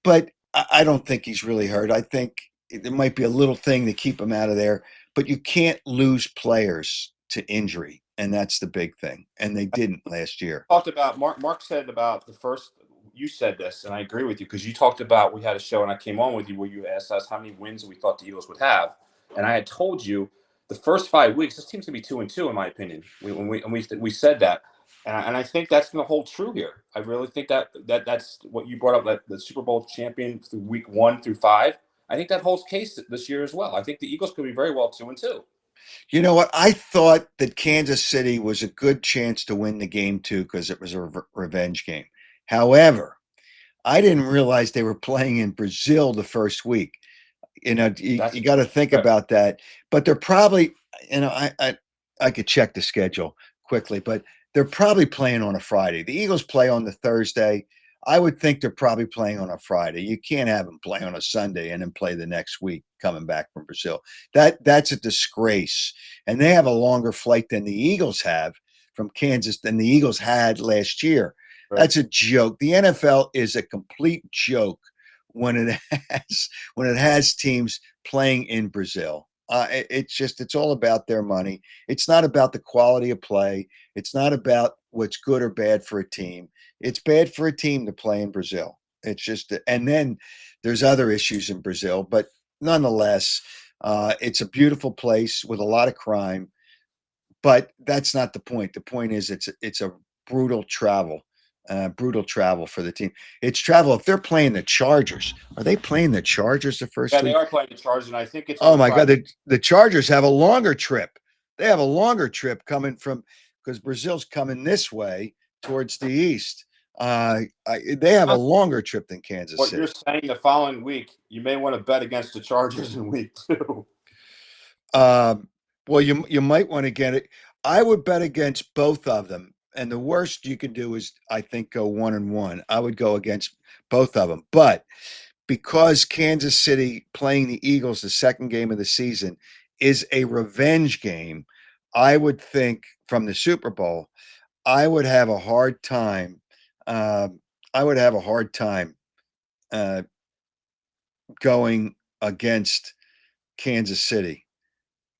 but I don't think he's really hurt. I think there might be a little thing to keep him out of there, but you can't lose players to injury, and that's the big thing. And they didn't last year. Talked about Mark said about the first. You said this, and I agree with you because you talked about we had a show and I came on with you where you asked us how many wins we thought the Eagles would have, and I had told you the first 5 weeks this team's gonna be 2-2 in my opinion. We said that. And I think that's going to hold true here. I really think that's what you brought up, that the Super Bowl champion through week 1 through 5. I think that holds case this year as well. I think the Eagles could be very well 2-2. You know what? I thought that Kansas City was a good chance to win the game too because it was a revenge game. However, I didn't realize they were playing in Brazil the first week. You got to think about that. But they're probably, I could check the schedule quickly, but they're probably playing on a Friday. The Eagles play on the Thursday. I would think they're probably playing on a Friday. You can't have them play on a Sunday and then play the next week coming back from Brazil. That's a disgrace. And they have a longer flight than the Eagles have from Kansas than the Eagles had last year. Right. That's a joke. The NFL is a complete joke when it has teams playing in Brazil. It's all about their money. It's not about the quality of play. It's not about what's good or bad for a team. It's bad for a team to play in Brazil. It's just, and then there's other issues in Brazil, but nonetheless, it's a beautiful place with a lot of crime. But that's not the point. The point is, it's a brutal travel for the team. It's travel. If they're playing the Chargers, are they playing the Chargers the first Yeah, week? they are playing the Chargers, and I think it's. Oh my God, the Chargers have a longer trip. They have a longer trip coming from because Brazil's coming this way towards the east. They have a longer trip than Kansas What City. you're saying the following week, you may want to bet against the Chargers in week 2. Well, you might want to get it. I would bet against both of them. And the worst you can do is, I think, go 1-1. I would go against both of them. But because Kansas City playing the Eagles the second game of the season is a revenge game, I would think from the Super Bowl, I would have a hard time. I would have a hard time going against Kansas City.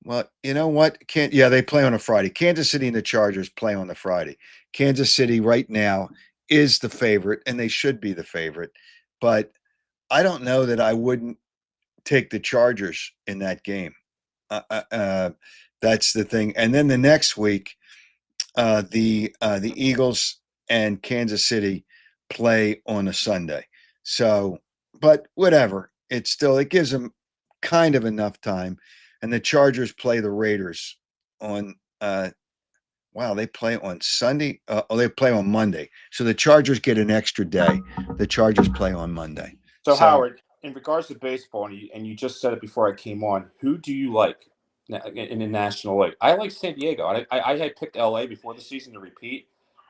Well, you know what? They play on a Friday. Kansas City and the Chargers play on the Friday. Kansas City right now is the favorite, and they should be the favorite. But I don't know that I wouldn't take the Chargers in that game. That's the thing. And then the next week, the Eagles and Kansas City play on a Sunday. So, but whatever. It gives them kind of enough time. And the Chargers play the Raiders on. They play on Sunday. They play on Monday. So the Chargers get an extra day. The Chargers play on Monday. So Howard, in regards to baseball, and you just said it before I came on, who do you like in the National League? I like San Diego. I had picked LA before the season to repeat.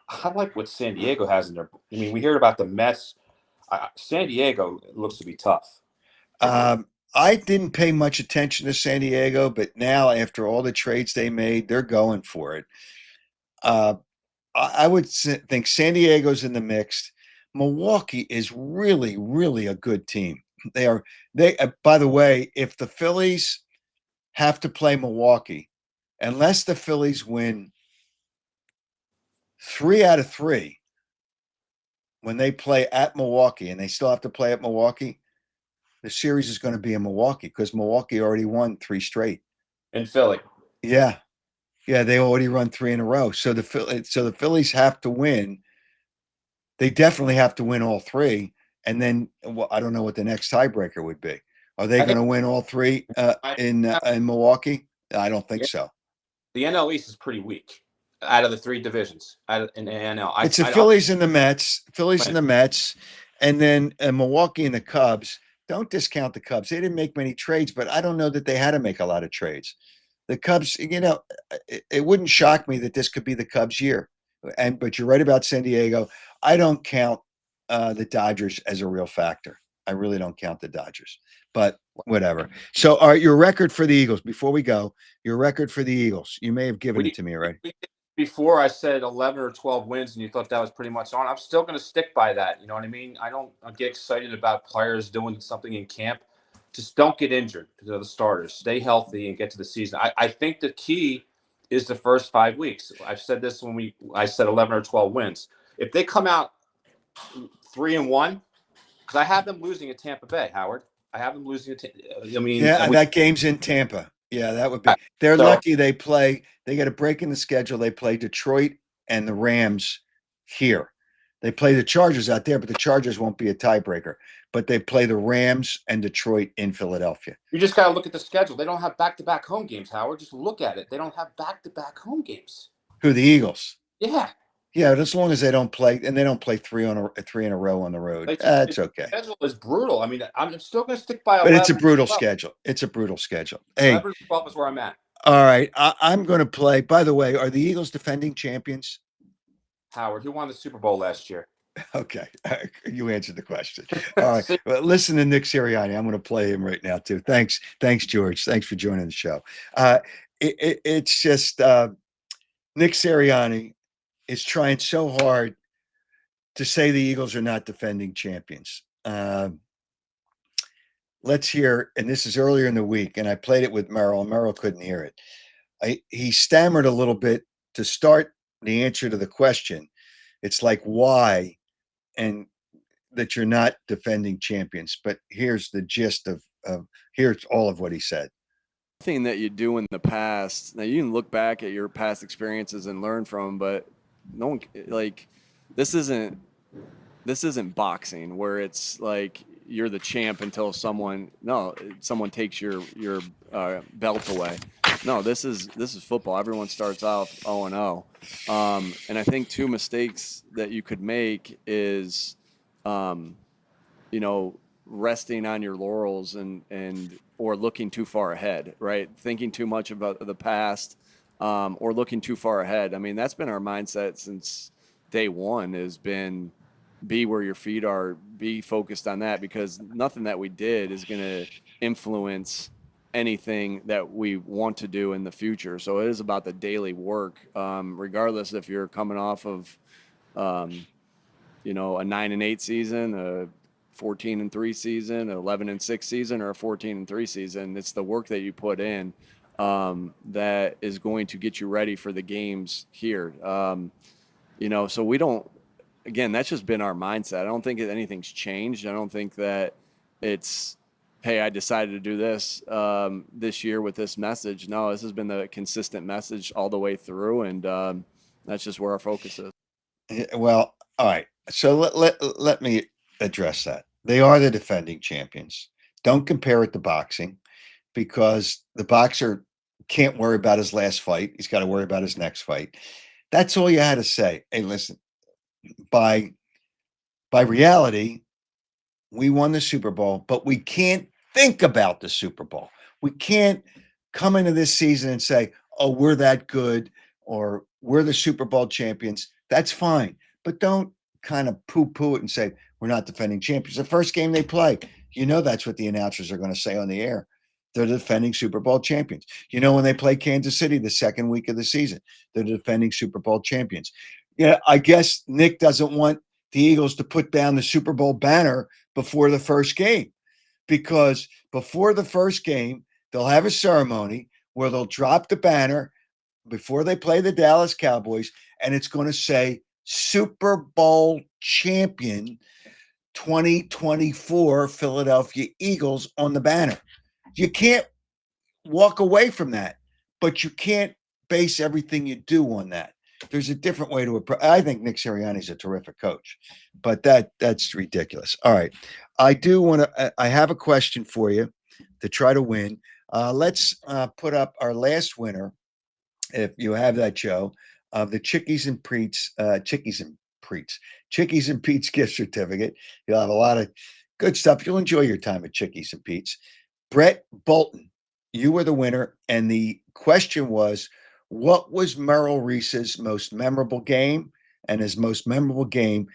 I like what San Diego has in there. I mean, we hear about the Mets. San Diego looks to be tough. I didn't pay much attention to San Diego, but now after all the trades they made, they're going for it. I would think San Diego's in the mix. Milwaukee is really, really a good team. They are. By the way, if the Phillies have to play Milwaukee, unless the Phillies win 3 out of 3 when they play at Milwaukee, and they still have to play at Milwaukee, the series is going to be in Milwaukee because Milwaukee already won 3 straight. In Philly. Yeah. Yeah, they already run 3 in a row. So the Phillies have to win. They definitely have to win all 3. And then I don't know what the next tiebreaker would be. Are they I going think to win all 3 I- in Milwaukee? I don't think so. the NL East is pretty weak out of the 3 divisions in the NL. It's the Phillies and the Mets, and then Milwaukee and the Cubs. Don't discount the Cubs. They didn't make many trades, but I don't know that they had to make a lot of trades. The Cubs, it wouldn't shock me that this could be the Cubs' year. But you're right about San Diego. I don't count the Dodgers as a real factor. I really don't count the Dodgers, but whatever. So, all right, your record for the Eagles. Before we go, your record for the Eagles. You may have given it to me already. Before I said 11 or 12 wins and you thought that was pretty much on, I'm still going to stick by that. You know what I mean? I get excited about players doing something in camp. Just don't get injured because they're the starters. Stay healthy and get to the season. I think the key is the first 5 weeks. I've said this when I said 11 or 12 wins. If they come out 3-1, because I have them losing at Tampa Bay, Howard. I have them losing at That game's in Tampa. Yeah, that would be. They're lucky they play. They get a break in the schedule. They play Detroit and the Rams here. They play the Chargers out there, but the Chargers won't be a tiebreaker. But they play the Rams and Detroit in Philadelphia. You just got to look at the schedule. They don't have back-to-back home games, Howard. Just look at it. They don't have back-to-back home games. Who, the Eagles? Yeah. Yeah, but as long as they don't play, and they don't play 3 in a row on the road, it's okay. The schedule is brutal. I mean, I'm still going to stick by 11. But it's a brutal schedule. It's a brutal schedule. Hey, 11 12 is where I'm at. All right, I'm going to play. By the way, are the Eagles defending champions? Howard, who won the Super Bowl last year? Okay, you answered the question. All right, well, listen to Nick Sirianni. I'm going to play him right now too. Thanks, George. Thanks for joining the show. It's just Nick Sirianni is trying so hard to say the Eagles are not defending champions. Let's hear, and this is earlier in the week, and I played it with Merrill, and Merrill couldn't hear it. He stammered a little bit to start the answer to the question. It's like, why? And that you're not defending champions. But here's the gist of here's all of what he said. Thing that you do in the past. Now you can look back at your past experiences and learn from them, but no one this isn't boxing where it's like you're the champ until someone takes your belt away. No, this is football. Everyone starts off 0-0. And I think 2 mistakes that you could make is resting on your laurels and or looking too far ahead, right? Thinking too much about the past, or looking too far ahead. I mean, that's been our mindset since day one, has been be where your feet are, be focused on that, because nothing that we did is going to influence anything that we want to do in the future. So it is about the daily work, regardless if you're coming off of, a 9-8 season, a 14-3 season, an 11-6 season, or a 14-3 season. It's the work that you put in that is going to get you ready for the games here. So we don't. Again, that's just been our mindset. I don't think anything's changed. I don't think that it's, hey, I decided to do this this year with this message. No, this has been the consistent message all the way through, and that's just where our focus is. Well, all right. So let me address that. They are the defending champions. Don't compare it to boxing, because the boxer can't worry about his last fight. He's got to worry about his next fight. That's all you had to say. Hey, listen, by reality, we won the Super Bowl, but we can't think about the Super Bowl. We can't come into this season and say, oh, we're that good, or we're the Super Bowl champions. That's fine. But don't kind of poo-poo it and say, we're not defending champions. The first game they play, that's what the announcers are going to say on the air. They're the defending Super Bowl champions. When they play Kansas City the second week of the season, they're the defending Super Bowl champions. Yeah, I guess Nick doesn't want the Eagles to put down the Super Bowl banner before the first game, because before the first game, they'll have a ceremony where they'll drop the banner before they play the Dallas Cowboys, and it's going to say Super Bowl champion 2024 Philadelphia Eagles on the banner. You can't walk away from that, but you can't base everything you do on that. There's a different way to approach. I think Nick Sirianni is a terrific coach, but that's ridiculous. All right, I do want to. I have a question for you to try to win. Let's put up our last winner, if you have that, Joe, of the Chickies and Pete's gift certificate. You'll have a lot of good stuff. You'll enjoy your time at Chickies and Pete's. Brett Bolton, you were the winner, and the question was, what was Merrill Reese's most memorable game? And his most memorable game,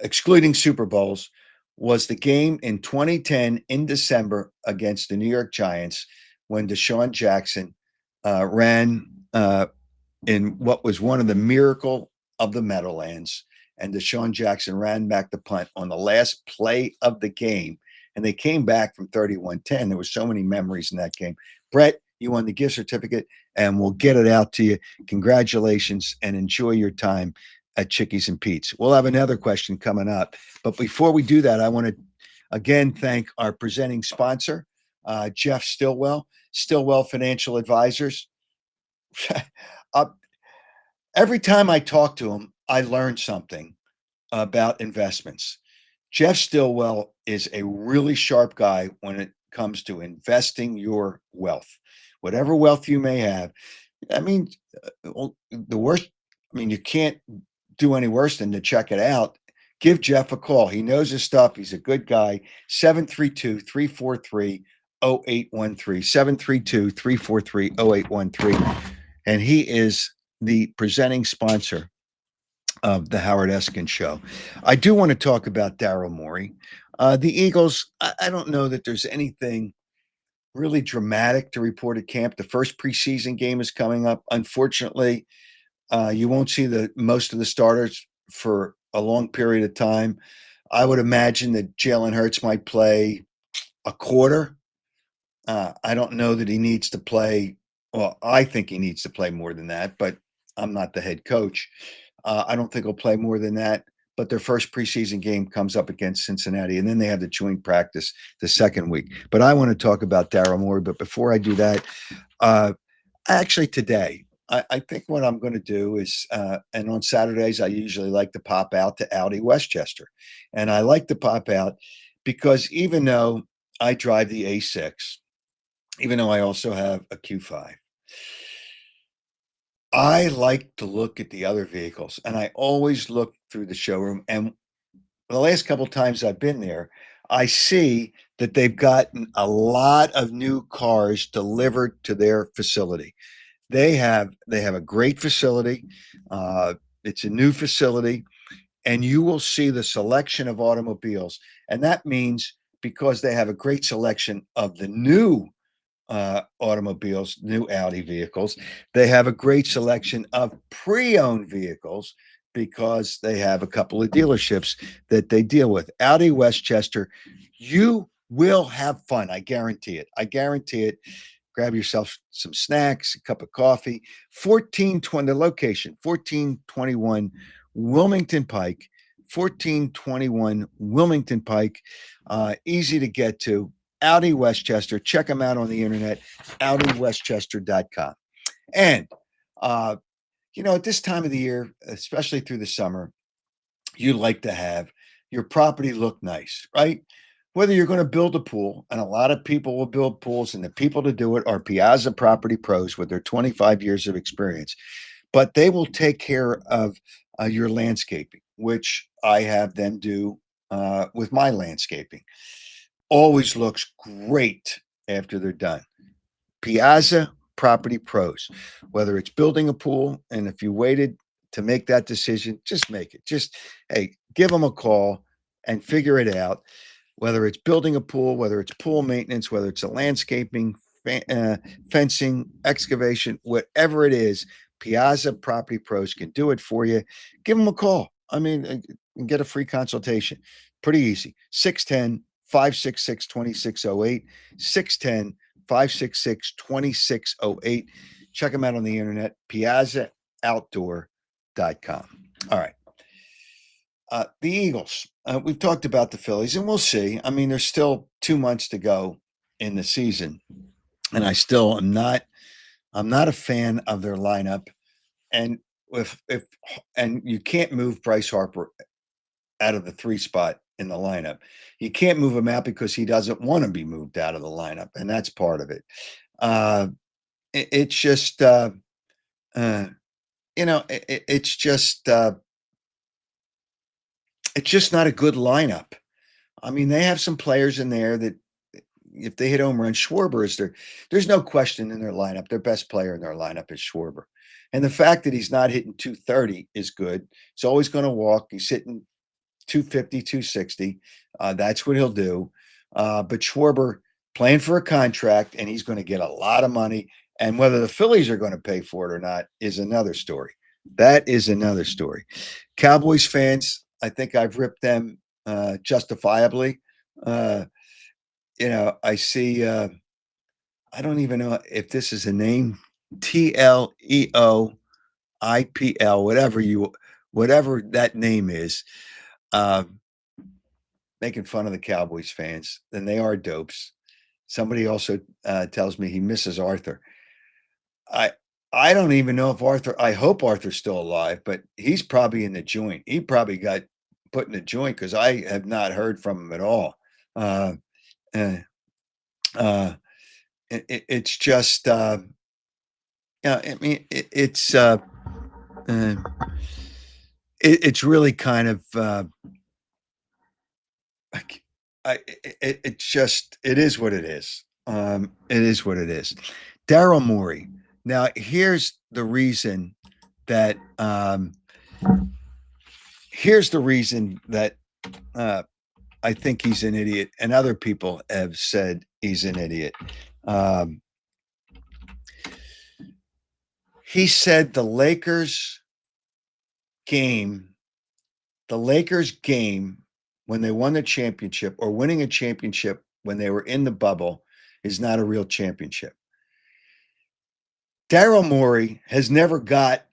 excluding Super Bowls, was the game in 2010 in December against the New York Giants when Deshaun Jackson ran in what was one of the miracle of the Meadowlands. And Deshaun Jackson ran back the punt on the last play of the game. And they came back from 31-10. There were so many memories in that game. Brett, you won the gift certificate, and we'll get it out to you. Congratulations, and enjoy your time at Chickies and Pete's. We'll have another question coming up. But before we do that, I want to again thank our presenting sponsor, Jeff Stillwell Financial Advisors. Every time I talk to him, I learn something about investments. Jeff Stillwell is a really sharp guy when it comes to investing your wealth, whatever wealth you may have. I mean, the worst, I mean, you can't do any worse than to check it out. Give Jeff a call. He knows his stuff. He's a good guy. 732-343-0813. 732-343-0813. And he is the presenting sponsor of the Howard Eskin Show. I do want to talk about Daryl Morey. The Eagles, I don't know that there's anything really dramatic to report at camp. The first preseason game is coming up. Unfortunately, you won't see most of the starters for a long period of time. I would imagine that Jalen Hurts might play a quarter. I don't know that he needs to play. Well, I think he needs to play more than that, but I'm not the head coach. I don't think he'll play more than that. But their first preseason game comes up against Cincinnati, and then they have the joint practice the second week. But I want to talk about Daryl Morey. But before I do that, actually today, I think what I'm going to do is, and on Saturdays, I usually like to pop out to Audi Westchester. And I like to pop out because even though I drive the A6, even though I also have a Q5, I like to look at the other vehicles, and I always look through the showroom. And the last couple of times I've been there, I see that they've gotten a lot of new cars delivered to their facility. They have a great facility. It's a new facility, and you will see the selection of automobiles. And that means because they have a great selection of the new automobiles, new Audi vehicles. They have a great selection of pre-owned vehicles because they have a couple of dealerships that they deal with. Audi Westchester, you will have fun. I guarantee it. I guarantee it. Grab yourself some snacks, a cup of coffee. 1420, the location, 1421 Wilmington Pike. 1421 Wilmington Pike. Easy to get to. Audi Westchester. Check them out on the internet, AudiWestchester.com. And, at this time of the year, especially through the summer, you like to have your property look nice, right? Whether you're going to build a pool, and a lot of people will build pools, and the people to do it are Piazza Property Pros with their 25 years of experience. But they will take care of your landscaping, which I have them do with my landscaping. Always looks great after they're done. Piazza Property Pros, whether it's building a pool, and if you waited to make that decision, just make it. Just, hey, give them a call and figure it out. Whether it's building a pool, whether it's pool maintenance, whether it's a landscaping, fencing, excavation, whatever it is, Piazza Property Pros can do it for you. Give them a call. I mean, get a free consultation. Pretty easy. 610-566-2608. 610-566-2608. Check them out on the internet, piazzaoutdoor.com. All right. The Eagles. We've talked about the Phillies, and we'll see. I mean, there's still 2 months to go in the season, and I still am not. I'm not a fan of their lineup, and if and you can't move Bryce Harper out of the 3 spot in the lineup. You can't move him out because he doesn't want to be moved out of the lineup, and that's part of it. It's just, it's just not a good lineup. I mean, they have some players in there that if they hit home run, Schwarber is there's no question in their lineup. Their best player in their lineup is Schwarber. And the fact that he's not hitting 230 is good. He's always going to walk. He's hitting 250, 260. That's what he'll do. But Schwarber playing for a contract, and he's going to get a lot of money. And whether the Phillies are going to pay for it or not is another story. That is another story. Cowboys fans, I think I've ripped them justifiably. I see, I don't even know if this is a name, TLEOIPL, whatever that name is, making fun of the Cowboys fans. And they are dopes. Somebody also tells me he misses Arthur. I don't even know if I hope Arthur's still alive, but he's probably in the joint. He probably got put in the joint because I have not heard from him at all. It's just, I mean, it's really kind of, it is what it is. It is what it is. Daryl Morey. Now, here's the reason that, I think he's an idiot, and other people have said he's an idiot. He said the Lakers game when they won the championship, or winning a championship when they were in the bubble, is not a real championship. Daryl Morey has never got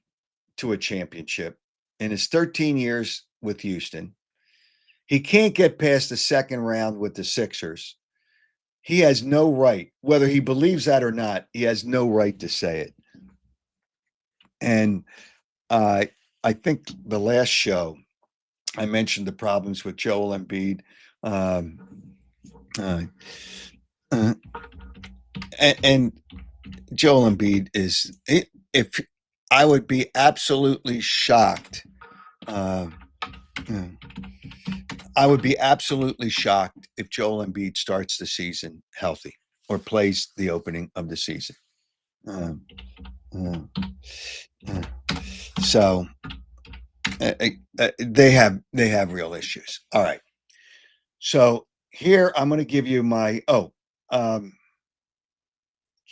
to a championship in his 13 years with Houston. He can't get past the second round with the Sixers. He has no right, whether he believes that or not, he has no right to say it. And I think the last show, I mentioned the problems with Joel Embiid. And Joel Embiid is, if I would be absolutely shocked. I would be absolutely shocked if Joel Embiid starts the season healthy or plays the opening of the season. So they have real issues. All right. So here I'm going to give you my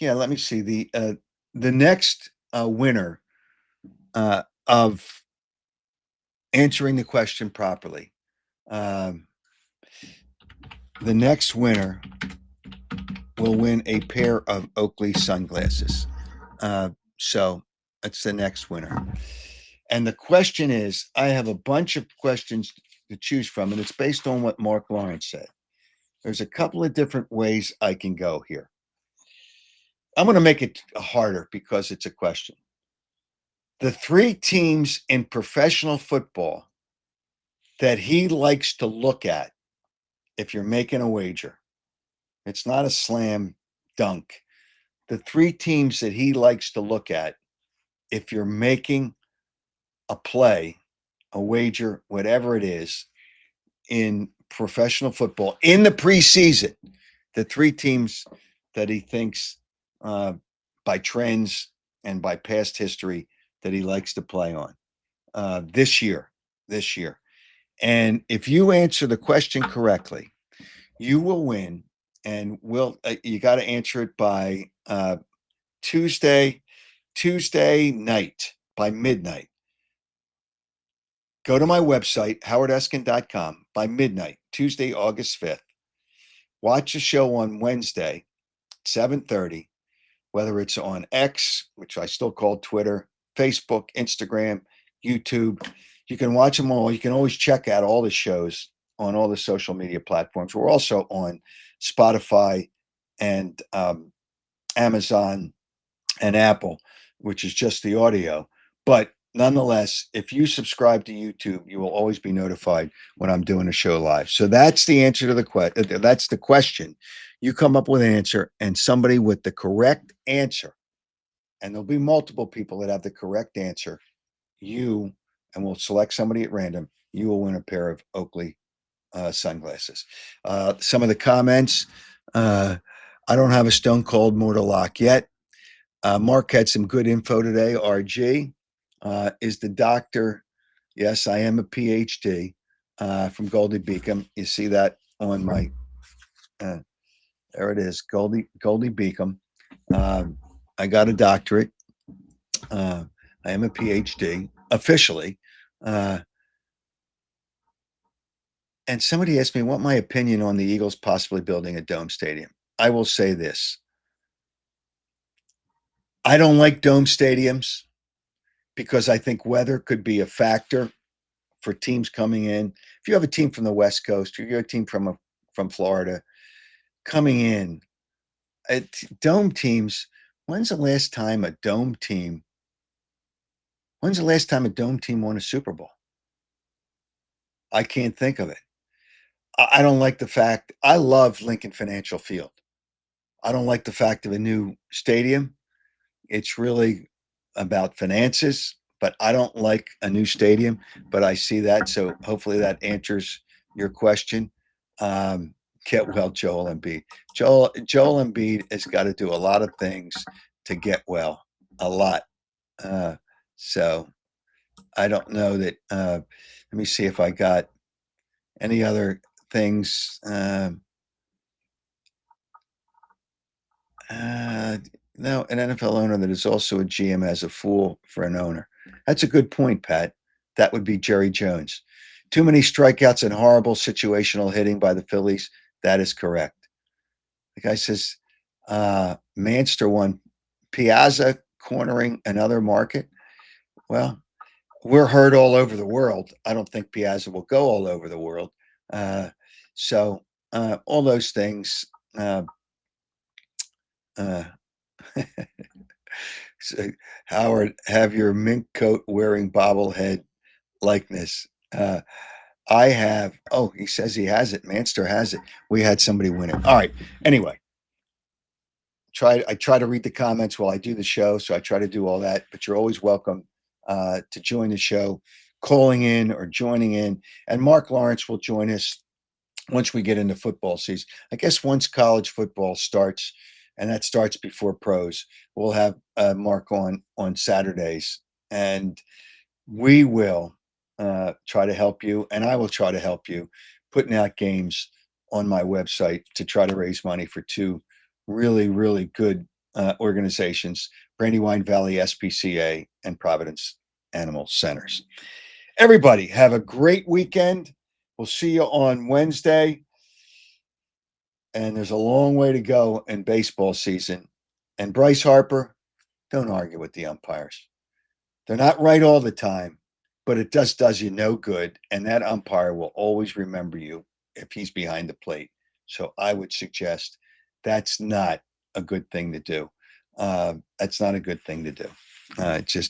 let me see the next winner of answering the question properly. The next winner will win a pair of Oakley sunglasses. So that's the next winner. And the question is, I have a bunch of questions to choose from, and it's based on what Mark Lawrence said. There's a couple of different ways I can go here. I'm going to make it harder because it's a question. The 3 teams in professional football that he likes to look at if you're making a wager, it's not a slam dunk. The 3 teams that he likes to look at if you're making a play, a wager, whatever it is, in professional football in the preseason, the 3 teams that he thinks by trends and by past history that he likes to play on this year. And if you answer the question correctly, you will win. And you got to answer it by Tuesday night by midnight. Go to my website, howardeskin.com, by midnight, Tuesday, August 5th. Watch the show on Wednesday, 7:30. whether it's on X, which I still call Twitter, Facebook, Instagram, YouTube. You can watch them all. You can always check out all the shows on all the social media platforms. We're also on Spotify and Amazon and Apple, which is just the audio. But nonetheless, if you subscribe to YouTube, you will always be notified when I'm doing a show live. So that's the answer to the question. That's the question. You come up with an answer, and somebody with the correct answer, and there'll be multiple people that have the correct answer. And we'll select somebody at random. You will win a pair of Oakley sunglasses. Some of the comments. I don't have a Stone Cold Mortal Lock yet. Mark had some good info today. RG is the doctor. Yes, I am a PhD from Goldie Beacom. You see that on my. There it is, Goldie Beacom. I got a doctorate. I am a PhD officially. And somebody asked me what my opinion on the Eagles possibly building a dome stadium. I will say this. I don't like dome stadiums because I think weather could be a factor for teams coming in. If you have a team from the West Coast, or you're a team from Florida coming in, dome teams. When's the last time a dome team won a Super Bowl? I can't think of it. I don't like the fact. I love Lincoln Financial Field. I don't like the fact of a new stadium. It's really about finances, but I don't like a new stadium. But I see that, so hopefully that answers your question. Get well, Joel Embiid. Joel Embiid has got to do a lot of things to get well, a lot. So I don't know that. Let me see if I got any other things. No, an NFL owner that is also a GM has a fool for an owner. That's a good point, Pat. That would be Jerry Jones. Too many strikeouts and horrible situational hitting by the Phillies. That is correct. The guy says Manster won Piazza cornering another market. Well, we're heard all over the world. I don't think Piazza will go all over the world. So all those things. So, Howard, have your mink coat wearing bobblehead likeness. I have. Oh, he says he has it. Manster has it. We had somebody win it. All right. Anyway, I try to read the comments while I do the show, so I try to do all that. But you're always welcome to join the show, calling in or joining in. And Mark Lawrence will join us once we get into football season. I guess once college football starts, and that starts before pros, we'll have Mark on Saturdays, and we will try to help you, and I will try to help you putting out games on my website to try to raise money for two really, really good organizations, Brandywine Valley SPCA and Providence Animal Centers. Everybody, have a great weekend. We'll see you on Wednesday. And there's a long way to go in baseball season. And Bryce Harper, don't argue with the umpires. They're not right all the time, but it just does you no good. And that umpire will always remember you if he's behind the plate. So I would suggest that's not a good thing to do. That's not a good thing to do.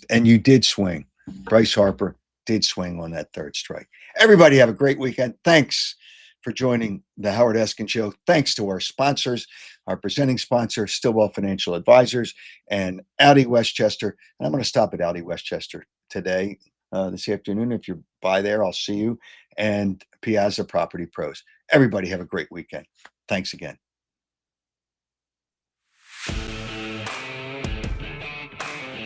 And you did swing. Bryce Harper did swing on that third strike. Everybody have a great weekend. Thanks for joining the Howard Eskin Show. Thanks to our sponsors, our presenting sponsor, Stillwell Financial Advisors, and Audi Westchester. And I'm going to stop at Audi Westchester today, this afternoon. If you're by there, I'll see you. And Piazza Property Pros. Everybody have a great weekend. Thanks again.